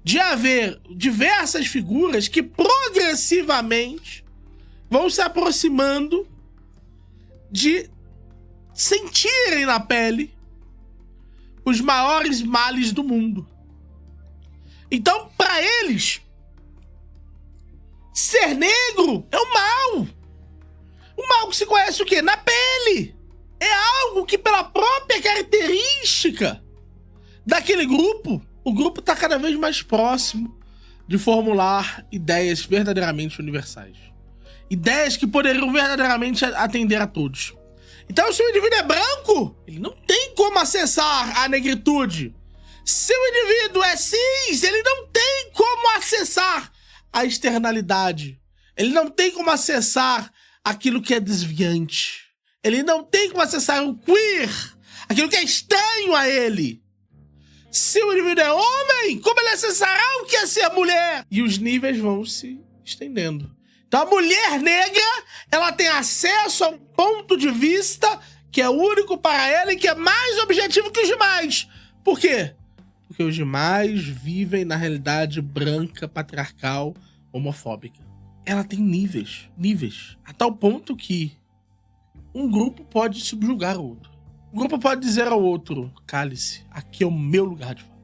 De haver diversas figuras que progressivamente vão se aproximando de sentirem na pele os maiores males do mundo. Então, para eles, ser negro é um mal. Um mal que se conhece o quê? Na pele. É algo que, pela própria característica daquele grupo, o grupo está cada vez mais próximo de formular ideias verdadeiramente universais. Ideias que poderiam verdadeiramente atender a todos. Então, se o indivíduo é branco, ele não tem como acessar a negritude. Se o indivíduo é cis, ele não tem como acessar a externalidade. Ele não tem como acessar aquilo que é desviante. Ele não tem como acessar o queer, aquilo que é estranho a ele. Se o indivíduo é homem, como ele acessará o que é ser mulher? E os níveis vão se estendendo. Então a mulher negra, ela tem acesso a um ponto de vista que é único para ela e que é mais objetivo que os demais. Por quê? Porque os demais vivem na realidade branca, patriarcal, homofóbica. Ela tem níveis, a tal ponto que um grupo pode subjugar o outro. Um grupo pode dizer ao outro: cale-se, aqui é o meu lugar de fala.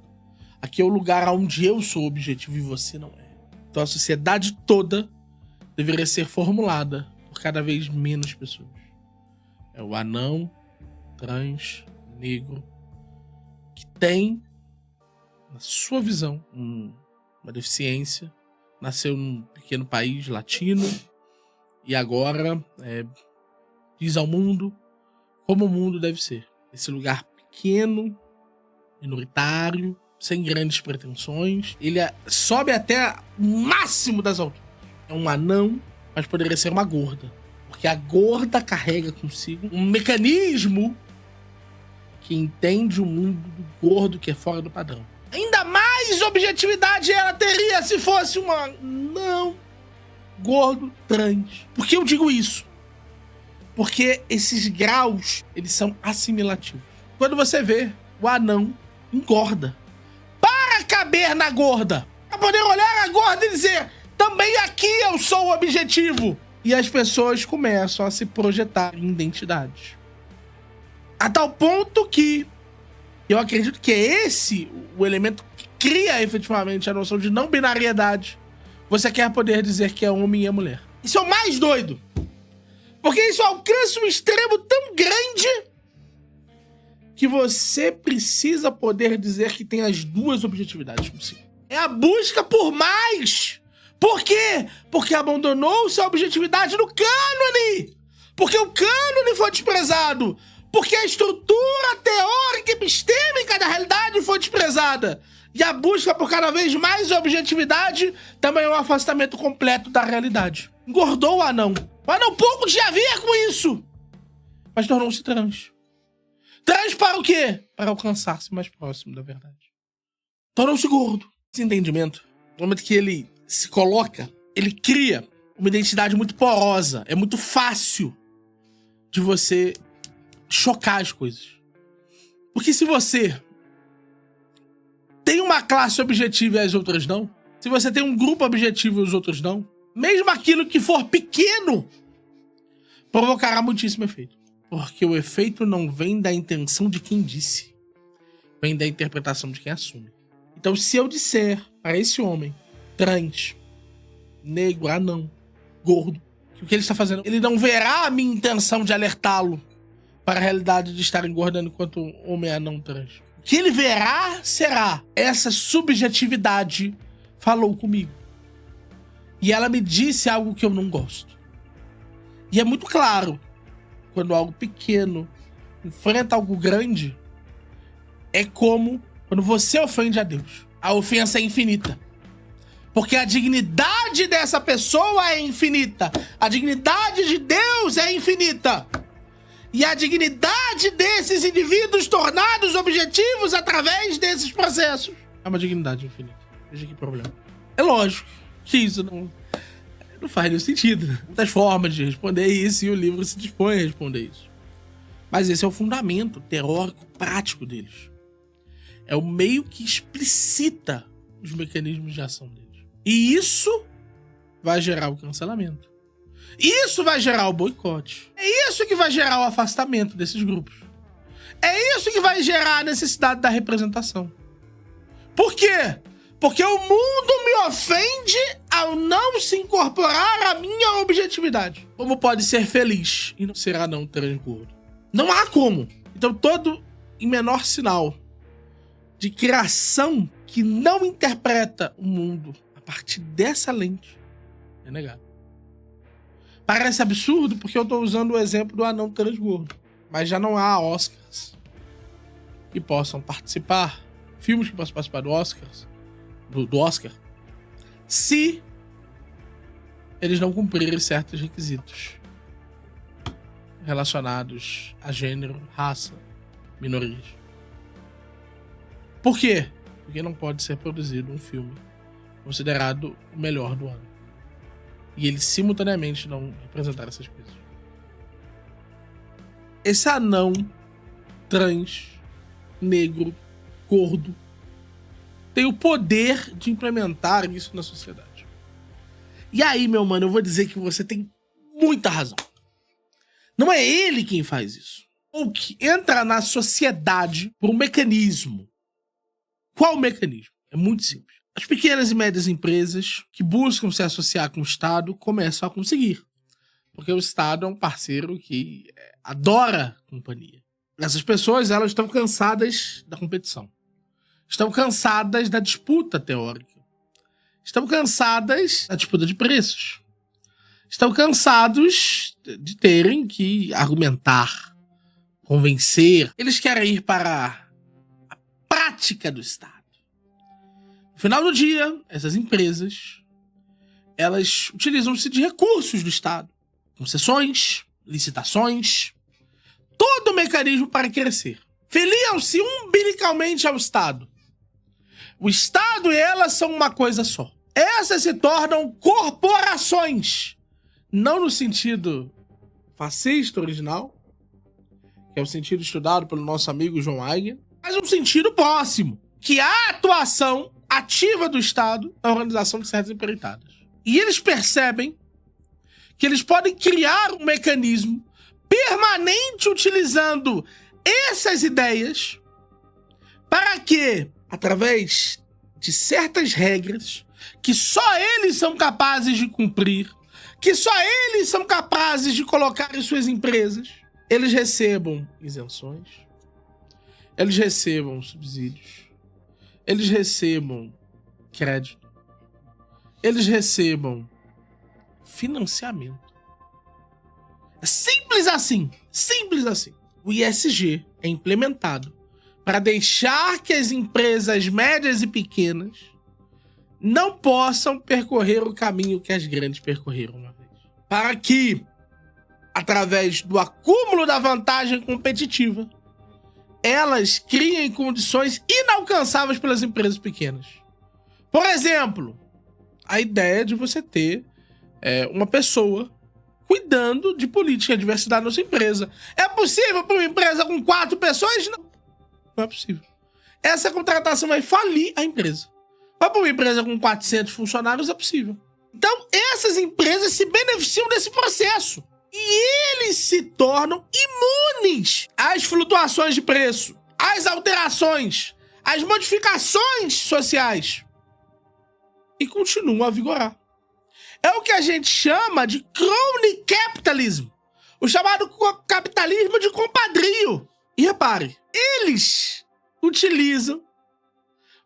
Aqui é o lugar onde eu sou objetivo e você não é. Então a sociedade toda deveria ser formulada por cada vez menos pessoas. É o anão, trans, negro, que tem, na sua visão, uma deficiência, nasceu num pequeno país latino e agora diz ao mundo como o mundo deve ser. Esse lugar pequeno, minoritário, sem grandes pretensões. Ele sobe até o máximo das alturas. É um anão, mas poderia ser uma gorda. Porque a gorda carrega consigo um mecanismo que entende o mundo do gordo que é fora do padrão. Ainda mais objetividade ela teria se fosse uma não gordo trans. Por que eu digo isso? Porque esses graus, eles são assimilativos. Quando você vê, o anão engorda para caber na gorda. Para poder olhar a gorda e dizer: também aqui eu sou o objetivo. E as pessoas começam a se projetar em identidades. A tal ponto que eu acredito que é esse o elemento que cria efetivamente a noção de não binariedade. Você quer poder dizer que é homem e é mulher. Isso é o mais doido. Porque isso alcança um extremo tão grande que você precisa poder dizer que tem as duas objetividades possíveis. É a busca por mais. Por quê? Porque abandonou-se a objetividade no cânone. Porque o cânone foi desprezado. Porque a estrutura teórica e epistêmica da realidade foi desprezada. E a busca por cada vez mais objetividade também é um afastamento completo da realidade. Engordou o anão. O anão pouco tinha a ver com isso. Mas tornou-se trans. Trans para o quê? Para alcançar-se mais próximo da verdade. Tornou-se gordo. Esse entendimento, no momento que ele se coloca, ele cria uma identidade muito porosa. É muito fácil de você chocar as coisas. Porque se você tem uma classe objetiva e as outras não, se você tem um grupo objetivo e os outros não, mesmo aquilo que for pequeno provocará muitíssimo efeito. Porque o efeito não vem da intenção de quem disse, vem da interpretação de quem assume. Então, se eu disser para esse homem trans, negro, anão, gordo, que o que ele está fazendo, ele não verá a minha intenção de alertá-lo para a realidade de estar engordando enquanto homem anão trans. O que ele verá será essa subjetividade falou comigo. E ela me disse algo que eu não gosto. E é muito claro, quando algo pequeno enfrenta algo grande, é como quando você ofende a Deus. A ofensa é infinita. Porque a dignidade dessa pessoa é infinita. A dignidade de Deus é infinita. E a dignidade desses indivíduos tornados objetivos através desses processos é uma dignidade infinita. Veja que problema. É lógico que isso não faz nenhum sentido. Muitas formas de responder isso e o livro se dispõe a responder isso. Mas esse é o fundamento teórico, prático deles. É o meio que explicita os mecanismos de ação deles. E isso vai gerar o cancelamento. Isso vai gerar o boicote. É isso que vai gerar o afastamento desses grupos. É isso que vai gerar a necessidade da representação. Por quê? Porque o mundo me ofende ao não se incorporar à minha objetividade. Como pode ser feliz e não ser anão transgordo? Não há como. Então todo em menor sinal de criação que não interpreta o mundo a partir dessa lente é negado. Parece absurdo porque eu estou usando o exemplo do anão transgordo. Mas já não há Oscars que possam participar, filmes que possam participar do Oscar, se eles não cumprirem certos requisitos relacionados a gênero, raça, minorias. Por quê? Porque não pode ser produzido um filme considerado o melhor do ano. E eles simultaneamente não representaram essas coisas. esse anão trans, negro, gordo, tem o poder de implementar isso na sociedade. E aí, meu mano, eu vou dizer que você tem muita razão. Não é ele quem faz isso. Ou que entra na sociedade por um mecanismo. Qual o mecanismo? É muito simples. As pequenas e médias empresas que buscam se associar com o Estado começam a conseguir. Porque o Estado é um parceiro que adora companhia. Essas pessoas, elas estão cansadas da competição. Estão cansadas da disputa teórica. Estão cansadas da disputa de preços. Estão cansados de terem que argumentar, convencer. Eles querem ir para a prática do Estado. No final do dia, essas empresas, elas utilizam-se de recursos do Estado. Concessões, licitações, todo o mecanismo para crescer. Filiam-se umbilicalmente ao Estado. O Estado e elas são uma coisa só. Essas se tornam corporações. Não no sentido fascista original, que é o sentido estudado pelo nosso amigo João Eigen, mas um sentido próximo, que é a atuação ativa do Estado na organização de certas empreitadas. E eles percebem que eles podem criar um mecanismo permanente utilizando essas ideias para que, através de certas regras que só eles são capazes de cumprir, que só eles são capazes de colocar em suas empresas, eles recebam isenções, eles recebam subsídios, eles recebam crédito, eles recebam financiamento. É simples assim, simples assim. O ISG é implementado para deixar que as empresas médias e pequenas não possam percorrer o caminho que as grandes percorreram uma vez. Para que, através do acúmulo da vantagem competitiva, elas criem condições inalcançáveis pelas empresas pequenas. Por exemplo, a ideia de você ter uma pessoa cuidando de política de diversidade na sua empresa. É possível para uma empresa com 4 pessoas? Não. Não é possível. Essa contratação vai falir a empresa. Mas para uma empresa com 400 funcionários é possível. Então, essas empresas se beneficiam desse processo. E eles se tornam imunes às flutuações de preço, às alterações, às modificações sociais. E continuam a vigorar. É o que a gente chama de crony capitalism, o chamado capitalismo de compadrio. E repare, eles utilizam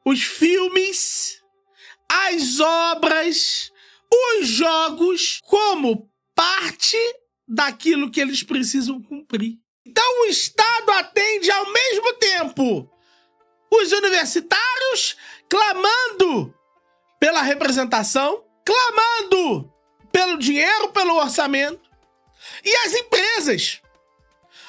os filmes, as obras, os jogos como parte daquilo que eles precisam cumprir. Então o Estado atende ao mesmo tempo os universitários clamando pela representação, clamando pelo dinheiro, pelo orçamento, e as empresas,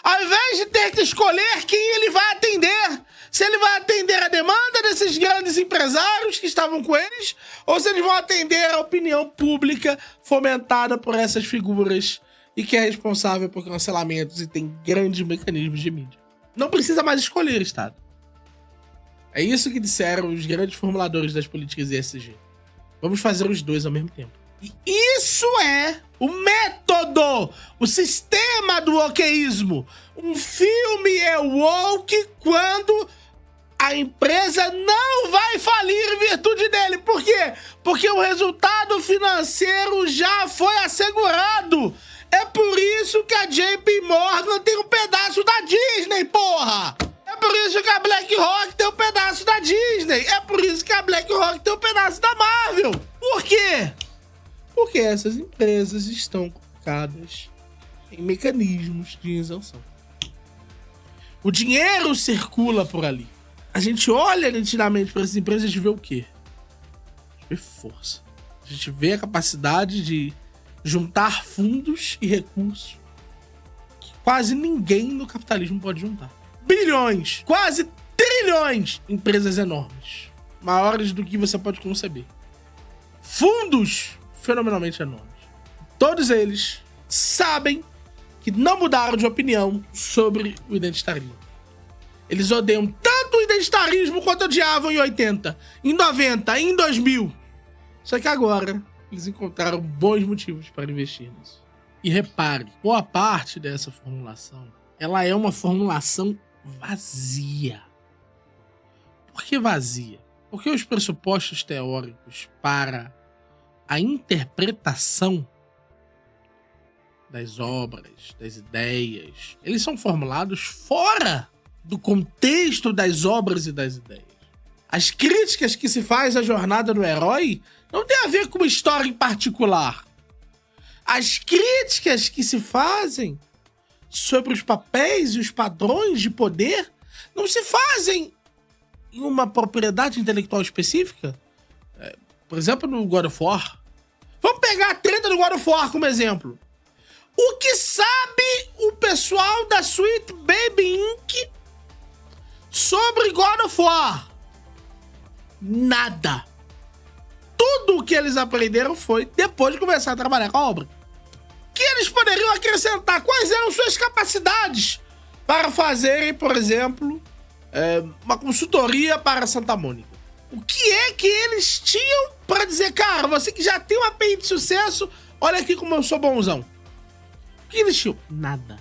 ao invés de ter que escolher quem ele vai atender, se ele vai atender a demanda desses grandes empresários que estavam com eles, ou se eles vão atender a opinião pública fomentada por essas figuras e que é responsável por cancelamentos e tem grandes mecanismos de mídia. Não precisa mais escolher, Estado. É isso que disseram os grandes formuladores das políticas ESG. Vamos fazer os dois ao mesmo tempo. E isso é o método, o sistema do wokeísmo. Um filme é woke quando a empresa não vai falir em virtude dele. Por quê? Porque o resultado financeiro já foi assegurado. É por isso que a JP Morgan tem um pedaço da Disney, porra! É por isso que a BlackRock tem um pedaço da Disney. É por isso que a BlackRock tem um pedaço da Marvel. Por quê? Porque essas empresas estão colocadas em mecanismos de isenção. O dinheiro circula por ali. A gente olha nitidamente para essas empresas e vê o quê? A gente vê força. A gente vê a capacidade de juntar fundos e recursos que quase ninguém no capitalismo pode juntar. Bilhões, quase trilhões, empresas enormes, maiores do que você pode conceber. Fundos fenomenalmente enormes. Todos eles sabem que não mudaram de opinião sobre o identitarismo. Eles odeiam tanto o identitarismo quanto odiavam em 80, em 90, em 2000. Só que agora eles encontraram bons motivos para investir nisso. E repare, boa parte dessa formulação, ela é uma formulação vazia. Por que vazia? Porque os pressupostos teóricos para a interpretação das obras, das ideias, eles são formulados fora do contexto das obras e das ideias. As críticas que se faz à jornada do herói não tem a ver com uma história em particular. As críticas que se fazem sobre os papéis e os padrões de poder não se fazem em uma propriedade intelectual específica. Por exemplo, no God of War. Vamos pegar a treta do God of War como exemplo. O que sabe o pessoal da Sweet Baby Inc. sobre God of War? Nada. Tudo o que eles aprenderam foi depois de começar a trabalhar com a obra. Que eles poderiam acrescentar? Quais eram suas capacidades para fazerem, por exemplo, uma consultoria para Santa Mônica? O que é que eles tinham para dizer, cara, você que já tem uma API de sucesso, olha aqui como eu sou bonzão. O que eles tinham? Nada.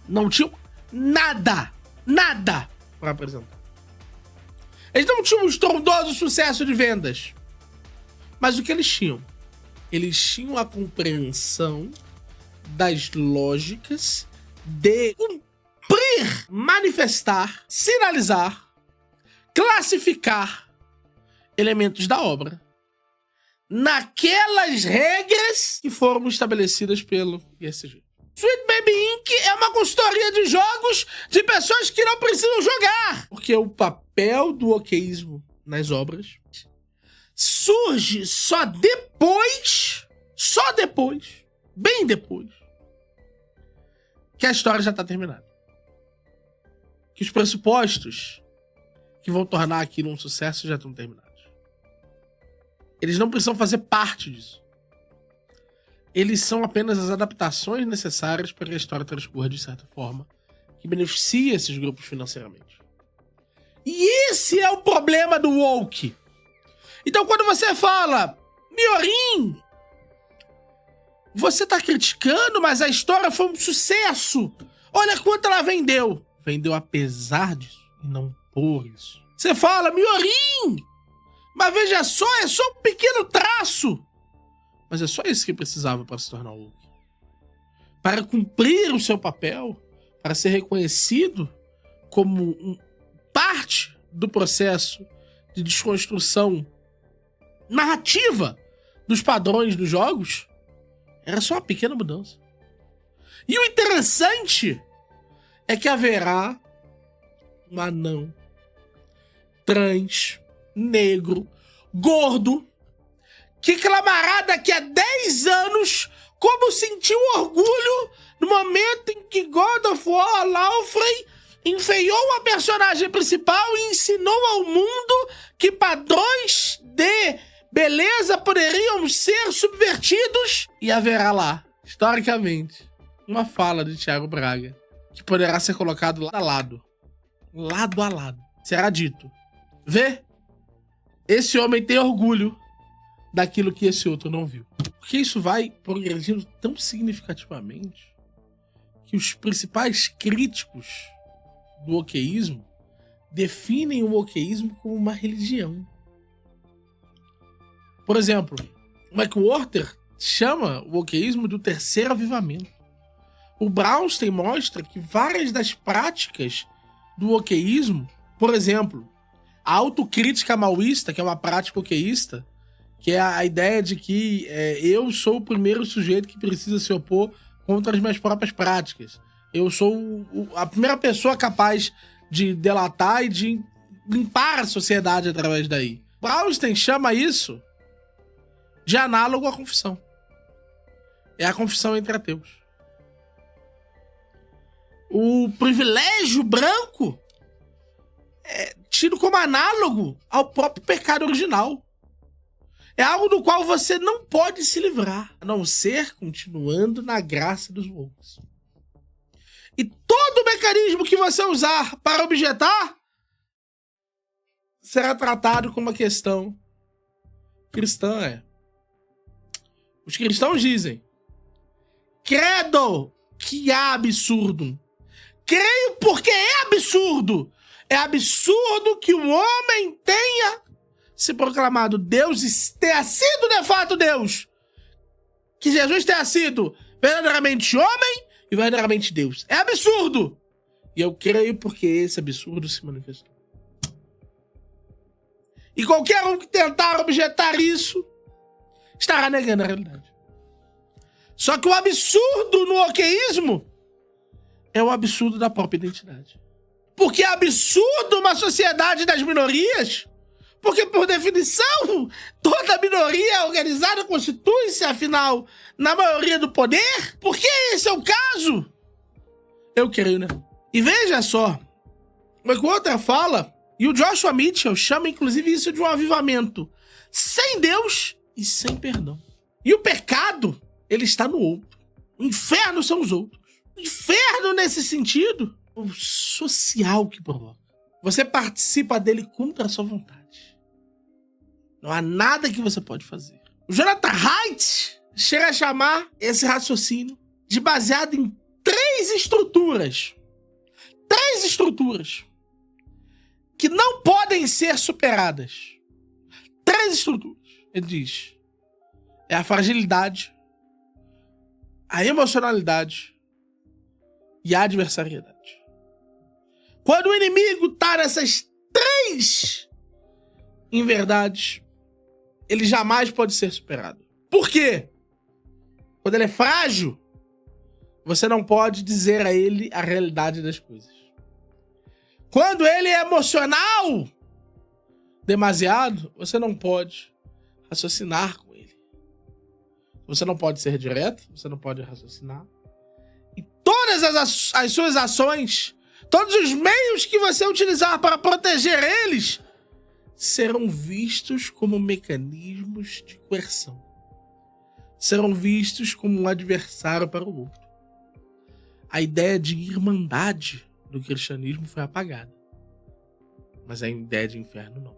Não tinham nada. Nada para apresentar. Eles não tinham um estrondoso sucesso de vendas. Mas o que eles tinham? Eles tinham a compreensão das lógicas de cumprir, manifestar, sinalizar, classificar elementos da obra naquelas regras que foram estabelecidas pelo ISG. Sweet Baby Inc. é uma consultoria de jogos de pessoas que não precisam jogar. Porque o papel do okeísmo nas obras surge só depois, bem depois, que a história já está terminada. Que os pressupostos que vão tornar aquilo um sucesso já estão terminados. Eles não precisam fazer parte disso. Eles são apenas as adaptações necessárias para que a história transcorra de certa forma que beneficie esses grupos financeiramente. E esse é o problema do woke. Então quando você fala, Miorin, você tá criticando, mas a história foi um sucesso. Olha quanto ela vendeu. Vendeu apesar disso e não por isso. Você fala, Miorin, mas veja só, é só um pequeno traço. Mas é só isso que precisava para se tornar woke. Para cumprir o seu papel, para ser reconhecido como parte do processo de desconstrução narrativa dos padrões dos jogos, era só uma pequena mudança. E o interessante é que haverá um anão, trans, negro, gordo, que clamará daqui a 10 anos como sentiu orgulho no momento em que God of War Laufrey enfeiou a personagem principal e ensinou ao mundo que padrões de beleza poderiam ser subvertidos, e haverá lá, historicamente, uma fala de Thiago Braga que poderá ser colocado lado a lado. Lado a lado. Será dito: vê, esse homem tem orgulho daquilo que esse outro não viu. Porque isso vai progredindo tão significativamente que os principais críticos do wokeísmo definem o wokeísmo como uma religião. Por exemplo, o McWhorter chama o wokeísmo do terceiro avivamento. O Brownstein mostra que várias das práticas do wokeísmo, por exemplo, a autocrítica maoísta, que é uma prática wokeísta, que é a ideia de que eu sou o primeiro sujeito que precisa se opor contra as minhas próprias práticas. Eu sou a primeira pessoa capaz de delatar e de limpar a sociedade através daí. Brownstein chama isso de análogo à confissão. É a confissão entre ateus. O privilégio branco é tido como análogo ao próprio pecado original. É algo do qual você não pode se livrar, a não ser continuando na graça dos outros. E todo mecanismo que você usar para objetar será tratado como uma questão cristã. Os cristãos dizem: credo, que absurdo. Creio porque é absurdo. É absurdo que um homem tenha se proclamado Deus e tenha sido de fato Deus. Que Jesus tenha sido verdadeiramente homem e verdadeiramente Deus. É absurdo. E eu creio porque esse absurdo se manifestou. E qualquer um que tentar objetar isso estará negando a realidade. Só que o absurdo no oqueísmo é o absurdo da própria identidade. Porque é absurdo uma sociedade das minorias, porque, por definição, toda minoria organizada constitui-se, afinal, na maioria do poder. Por que esse é o caso? Eu creio, né? E veja só, uma outra fala, e o Joshua Mitchell chama, inclusive, isso de um avivamento sem Deus e sem perdão. E o pecado, ele está no outro. O inferno são os outros. O inferno, nesse sentido, o social que provoca. Você participa dele contra a sua vontade. Não há nada que você pode fazer. O Jonathan Haidt chega a chamar esse raciocínio de baseado em três estruturas. Três estruturas que não podem ser superadas. Três estruturas. Ele diz: é a fragilidade, a emocionalidade e a adversariedade. Quando o inimigo está nessas três inverdades, ele jamais pode ser superado. Por quê? Quando ele é frágil, você não pode dizer a ele a realidade das coisas. Quando ele é emocional demasiado, você não pode raciocinar com ele. Você não pode ser direto, você não pode raciocinar. E todas as suas ações, todos os meios que você utilizar para proteger eles, serão vistos como mecanismos de coerção. Serão vistos como um adversário para o outro. A ideia de irmandade do cristianismo foi apagada. Mas a ideia de inferno não.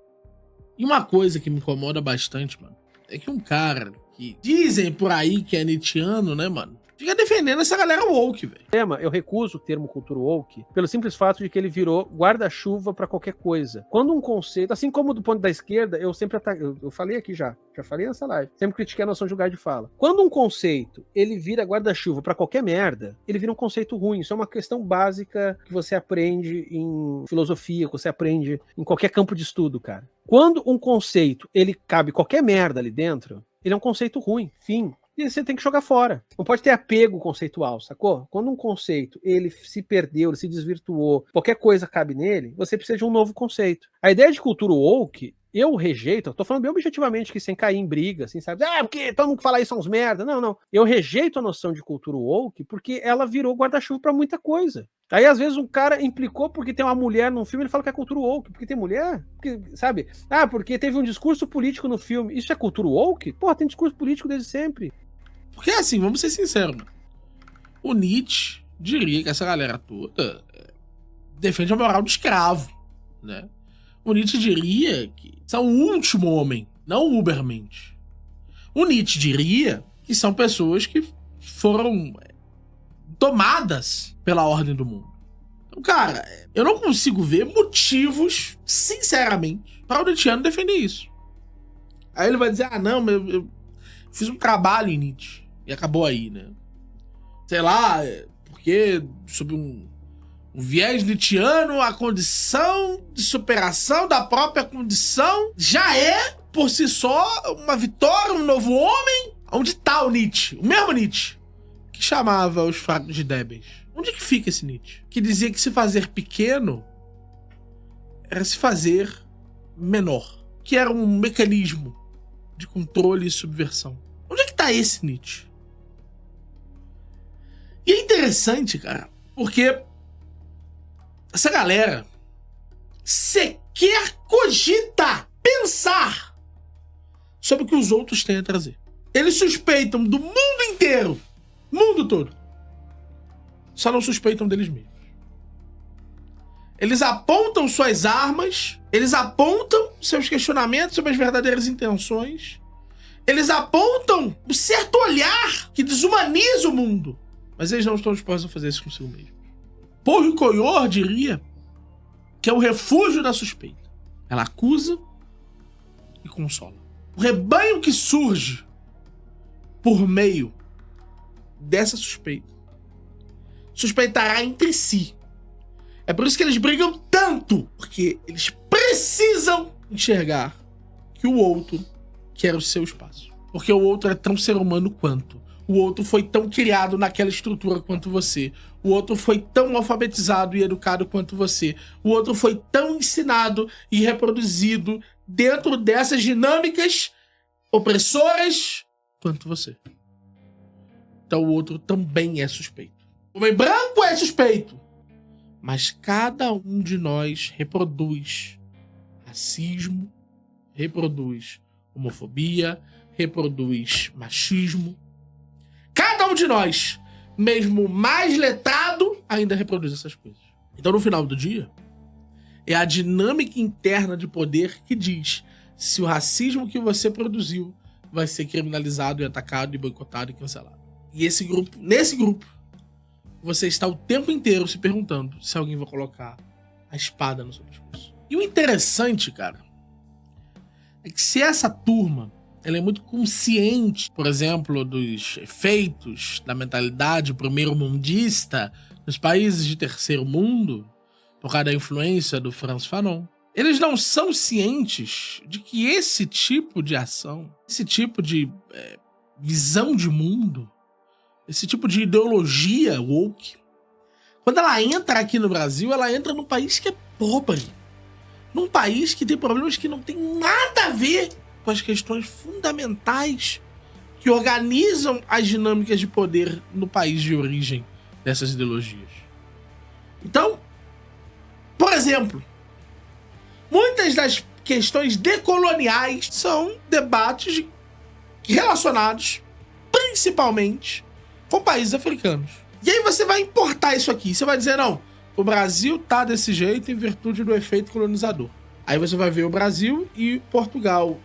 E uma coisa que me incomoda bastante, mano, é que um cara que dizem por aí que é nietzschiano, né, mano, fica defendendo essa galera woke, velho. Eu recuso o termo cultura woke pelo simples fato de que ele virou guarda-chuva pra qualquer coisa. Quando um conceito, assim como do ponto da esquerda, eu sempre eu falei aqui já falei nessa live, sempre critiquei a noção de lugar de fala. Quando um conceito, ele vira guarda-chuva pra qualquer merda, ele vira um conceito ruim. Isso é uma questão básica que você aprende em filosofia, que você aprende em qualquer campo de estudo, cara. Quando um conceito, ele cabe qualquer merda ali dentro, ele é um conceito ruim, fim. E você tem que jogar fora. Não pode ter apego conceitual, sacou? Quando um conceito, ele se perdeu, ele se desvirtuou, qualquer coisa cabe nele, você precisa de um novo conceito. A ideia de cultura woke, eu rejeito, eu tô falando bem objetivamente, que sem cair em briga, assim, sabe? Porque todo mundo que fala isso são uns merda. Não. Eu rejeito a noção de cultura woke porque ela virou guarda-chuva pra muita coisa. Aí, às vezes, um cara implicou porque tem uma mulher num filme, ele fala que é cultura woke. Porque tem mulher? Porque, sabe? Porque teve um discurso político no filme. Isso é cultura woke? Porra, tem discurso político desde sempre. Porque assim, vamos ser sinceros, mano. O Nietzsche diria que essa galera toda defende a moral do escravo, né? O Nietzsche diria que são o último homem, não o Ubermensch. O Nietzsche diria que são pessoas que foram tomadas pela ordem do mundo. Então, cara, eu não consigo ver motivos, sinceramente, para o Nietzscheano defender isso. Aí ele vai dizer, não, eu fiz um trabalho em Nietzsche e acabou aí, né? Sei lá, porque sob um viés nietzschiano, a condição de superação da própria condição já é, por si só, uma vitória, um novo homem. Onde tá o Nietzsche? O mesmo Nietzsche que chamava os fracos de débeis. Onde que fica esse Nietzsche? Que dizia que se fazer pequeno era se fazer menor. Que era um mecanismo de controle e subversão. Onde é que tá esse Nietzsche? E é interessante, cara, porque essa galera sequer cogita pensar sobre o que os outros têm a trazer. Eles suspeitam do mundo inteiro, mundo todo, só não suspeitam deles mesmos. Eles apontam suas armas, eles apontam seus questionamentos sobre as verdadeiras intenções, eles apontam um certo olhar que desumaniza o mundo, mas eles não estão dispostos a fazer isso consigo mesmo. Paul Ricoeur diria que é o refúgio da suspeita. Ela acusa e consola. O rebanho que surge por meio dessa suspeita suspeitará entre si. É por isso que eles brigam tanto, porque eles precisam enxergar que o outro quer o seu espaço. Porque o outro é tão ser humano quanto. O outro foi tão criado naquela estrutura quanto você. O outro foi tão alfabetizado e educado quanto você. O outro foi tão ensinado e reproduzido dentro dessas dinâmicas opressoras quanto você. Então o outro também é suspeito. O homem branco é suspeito. Mas cada um de nós reproduz racismo, reproduz homofobia, reproduz machismo. Cada um de nós, mesmo mais letrado, ainda reproduz essas coisas. Então, no final do dia, é a dinâmica interna de poder que diz se o racismo que você produziu vai ser criminalizado e atacado e boicotado e cancelado. E nesse grupo, você está o tempo inteiro se perguntando se alguém vai colocar a espada no seu pescoço. E o interessante, cara, é que se essa turma ela é muito consciente, por exemplo, dos efeitos da mentalidade primeiro-mundista nos países de terceiro mundo, por causa da influência do Frantz Fanon, eles não são cientes de que esse tipo de ação, esse tipo de visão de mundo, esse tipo de ideologia woke, quando ela entra aqui no Brasil, ela entra num país que é pobre. Num país que tem problemas que não tem nada a ver com as questões fundamentais que organizam as dinâmicas de poder no país de origem dessas ideologias. Então, por exemplo, muitas das questões decoloniais são debates relacionados principalmente com países africanos. E aí você vai importar isso aqui. Você vai dizer, não, o Brasil tá desse jeito em virtude do efeito colonizador. Aí você vai ver o Brasil e Portugal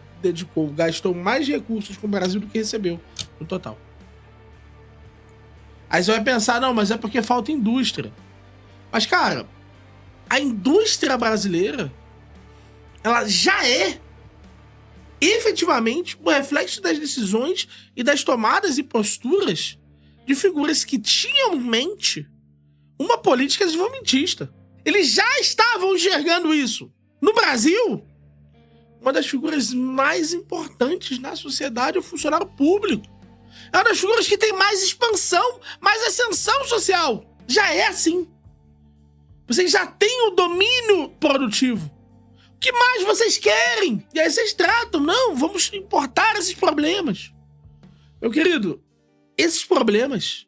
gastou mais recursos com o Brasil do que recebeu no total. Aí você vai pensar, não, mas é porque falta indústria. Mas, cara, a indústria brasileira, ela já é efetivamente o reflexo das decisões e das tomadas e posturas de figuras que tinham em mente uma política desenvolvimentista. Eles já estavam enxergando isso. No Brasil, uma das figuras mais importantes na sociedade é o funcionário público. É uma das figuras que tem mais expansão, mais ascensão social. Já é assim. Vocês já têm o domínio produtivo. O que mais vocês querem? E aí vocês tratam. Não, vamos importar esses problemas. Meu querido, esses problemas,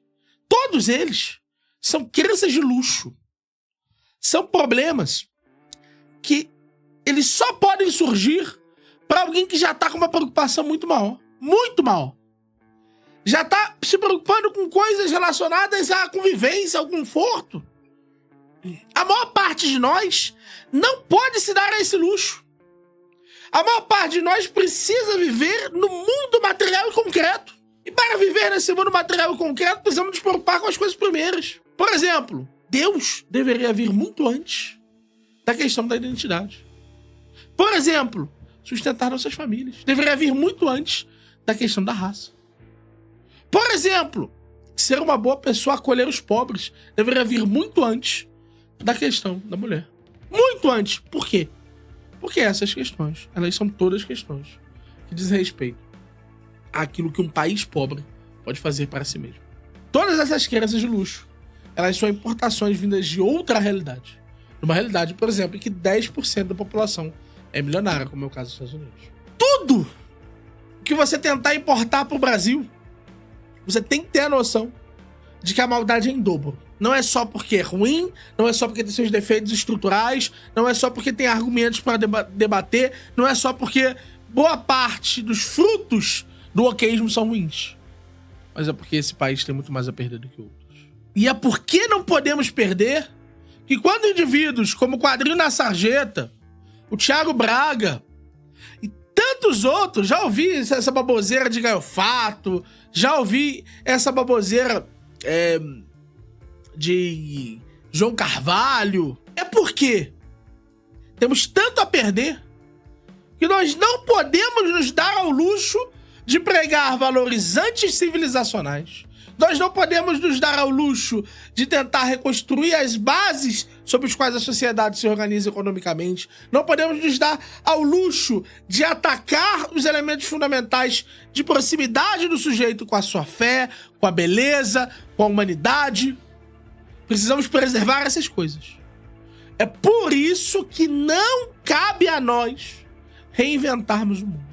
todos eles, são crenças de luxo. São problemas que eles só podem surgir para alguém que já tá com uma preocupação muito maior. Muito maior. Já tá se preocupando com coisas relacionadas à convivência, ao conforto. A maior parte de nós não pode se dar a esse luxo. A maior parte de nós precisa viver no mundo material e concreto. E para viver nesse mundo material e concreto, precisamos nos preocupar com as coisas primeiras. Por exemplo, Deus deveria vir muito antes da questão da identidade. Por exemplo, sustentar nossas famílias. Deveria vir muito antes da questão da raça. Por exemplo, ser uma boa pessoa, acolher os pobres, deveria vir muito antes da questão da mulher. Muito antes. Por quê? Porque essas questões, elas são todas questões que dizem respeito àquilo que um país pobre pode fazer para si mesmo. Todas essas crenças de luxo, elas são importações vindas de outra realidade. Numa realidade, por exemplo, em que 10% da população é milionária, como é o caso dos Estados Unidos. Tudo que você tentar importar para o Brasil, você tem que ter a noção de que a maldade é em dobro. Não é só porque é ruim, não é só porque tem seus defeitos estruturais, não é só porque tem argumentos para debater, não é só porque boa parte dos frutos do wokeísmo são ruins. Mas é porque esse país tem muito mais a perder do que outros. E é porque não podemos perder que quando indivíduos como o Quadrinho na Sarjeta, o Thiago Braga e tantos outros, já ouvi essa baboseira de Gaiofato, já ouvi essa baboseira de João Carvalho. É porque temos tanto a perder que nós não podemos nos dar ao luxo de pregar valores anticivilizacionais. Nós não podemos nos dar ao luxo de tentar reconstruir as bases sobre as quais a sociedade se organiza economicamente. Não podemos nos dar ao luxo de atacar os elementos fundamentais de proximidade do sujeito com a sua fé, com a beleza, com a humanidade. Precisamos preservar essas coisas. É por isso que não cabe a nós reinventarmos o mundo.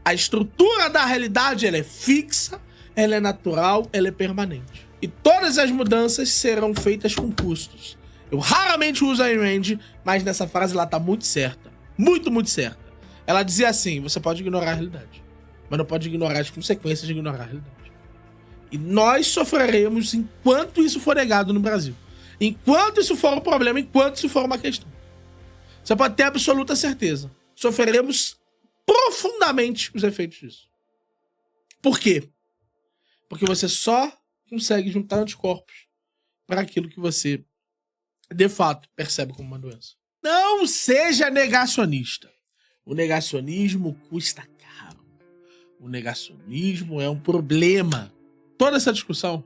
A estrutura da realidade ela é fixa, ela é natural, ela é permanente. E todas as mudanças serão feitas com custos. Eu raramente uso a Ayn Rand, mas nessa frase ela tá muito certa. Muito, muito certa. Ela dizia assim, você pode ignorar a realidade, mas não pode ignorar as consequências de ignorar a realidade. E nós sofreremos enquanto isso for negado no Brasil. Enquanto isso for um problema, enquanto isso for uma questão. Você pode ter absoluta certeza. Sofreremos profundamente os efeitos disso. Por quê? Porque você só consegue juntar anticorpos para aquilo que você, de fato, percebe como uma doença. Não seja negacionista. O negacionismo custa caro. O negacionismo é um problema. Toda essa discussão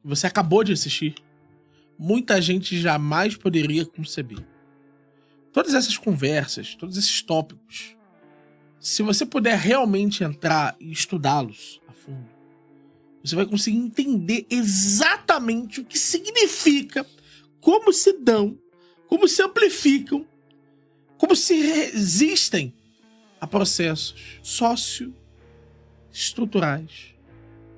que você acabou de assistir, muita gente jamais poderia conceber. Todas essas conversas, todos esses tópicos, se você puder realmente entrar e estudá-los a fundo, você vai conseguir entender exatamente o que significa, como se dão, como se amplificam, como se resistem a processos socioestruturais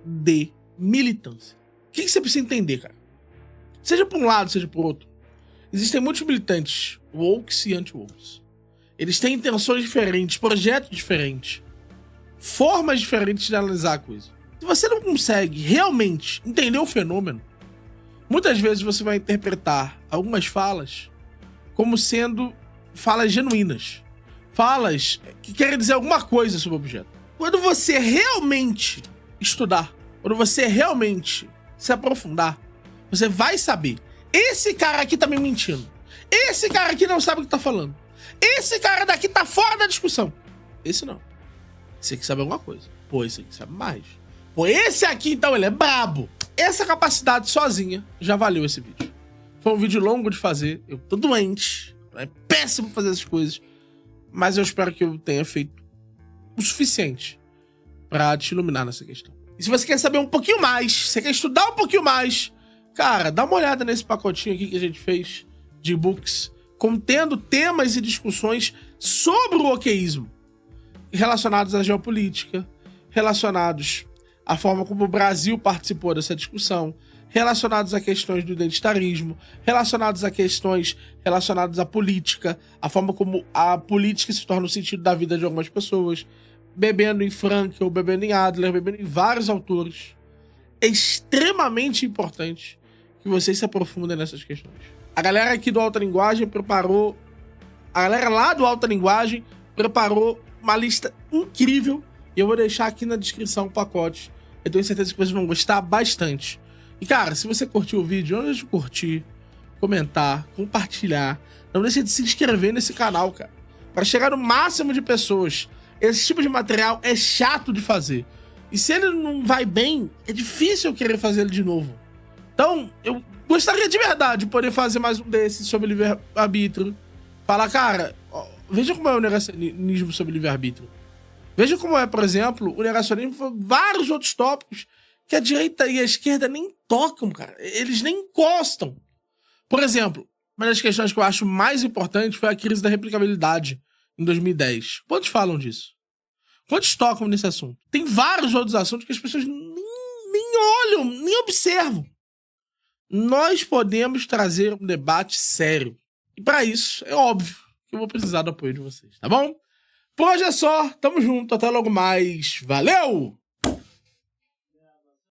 de militância. O que você precisa entender, cara? Seja por um lado, seja por outro. Existem muitos militantes, woke e anti-woke. Eles têm intenções diferentes, projetos diferentes, formas diferentes de analisar a coisa. Se você não consegue realmente entender o fenômeno, muitas vezes você vai interpretar algumas falas como sendo falas genuínas. Falas que querem dizer alguma coisa sobre o objeto. Quando você realmente estudar, quando você realmente se aprofundar, você vai saber. Esse cara aqui tá me mentindo. Esse cara aqui não sabe o que tá falando. Esse cara daqui tá fora da discussão. Esse não. Esse aqui sabe alguma coisa. Pô, esse aqui sabe mais. Pô, esse aqui, então, ele é brabo. Essa capacidade sozinha já valeu esse vídeo. Foi um vídeo longo de fazer. Eu tô doente. É péssimo fazer essas coisas. Mas eu espero que eu tenha feito o suficiente pra te iluminar nessa questão. E se você quer saber um pouquinho mais, você quer estudar um pouquinho mais, cara, dá uma olhada nesse pacotinho aqui que a gente fez de e-books contendo temas e discussões sobre o wokeísmo relacionados à geopolítica, relacionados à forma como o Brasil participou dessa discussão, relacionados a questões do identitarismo, relacionados a questões relacionadas à política, a forma como a política se torna o sentido da vida de algumas pessoas, bebendo em Frankl, bebendo em Adler, bebendo em vários autores. É extremamente importante que vocês se aprofundem nessas questões. A galera aqui do Alta Linguagem preparou... A galera lá do Alta Linguagem preparou uma lista incrível e eu vou deixar aqui na descrição o pacote. Eu tenho certeza que vocês vão gostar bastante. E, cara, se você curtiu o vídeo, não deixe de curtir, comentar, compartilhar. Não deixe de se inscrever nesse canal, cara. Para chegar no máximo de pessoas. Esse tipo de material é chato de fazer. E se ele não vai bem, é difícil eu querer fazer ele de novo. Então, eu gostaria de verdade de poder fazer mais um desses sobre livre-arbítrio. Falar, cara, ó, veja como é o negacionismo sobre livre-arbítrio. Veja como é, por exemplo, o negacionismo por vários outros tópicos que a direita e a esquerda nem tocam, cara. Eles nem encostam. Por exemplo, uma das questões que eu acho mais importante foi a crise da replicabilidade em 2010. Quantos falam disso? Quantos tocam nesse assunto? Tem vários outros assuntos que as pessoas nem olham, nem observam. Nós podemos trazer um debate sério. E para isso, é óbvio que eu vou precisar do apoio de vocês, tá bom? Por hoje é só, tamo junto, até logo mais, valeu!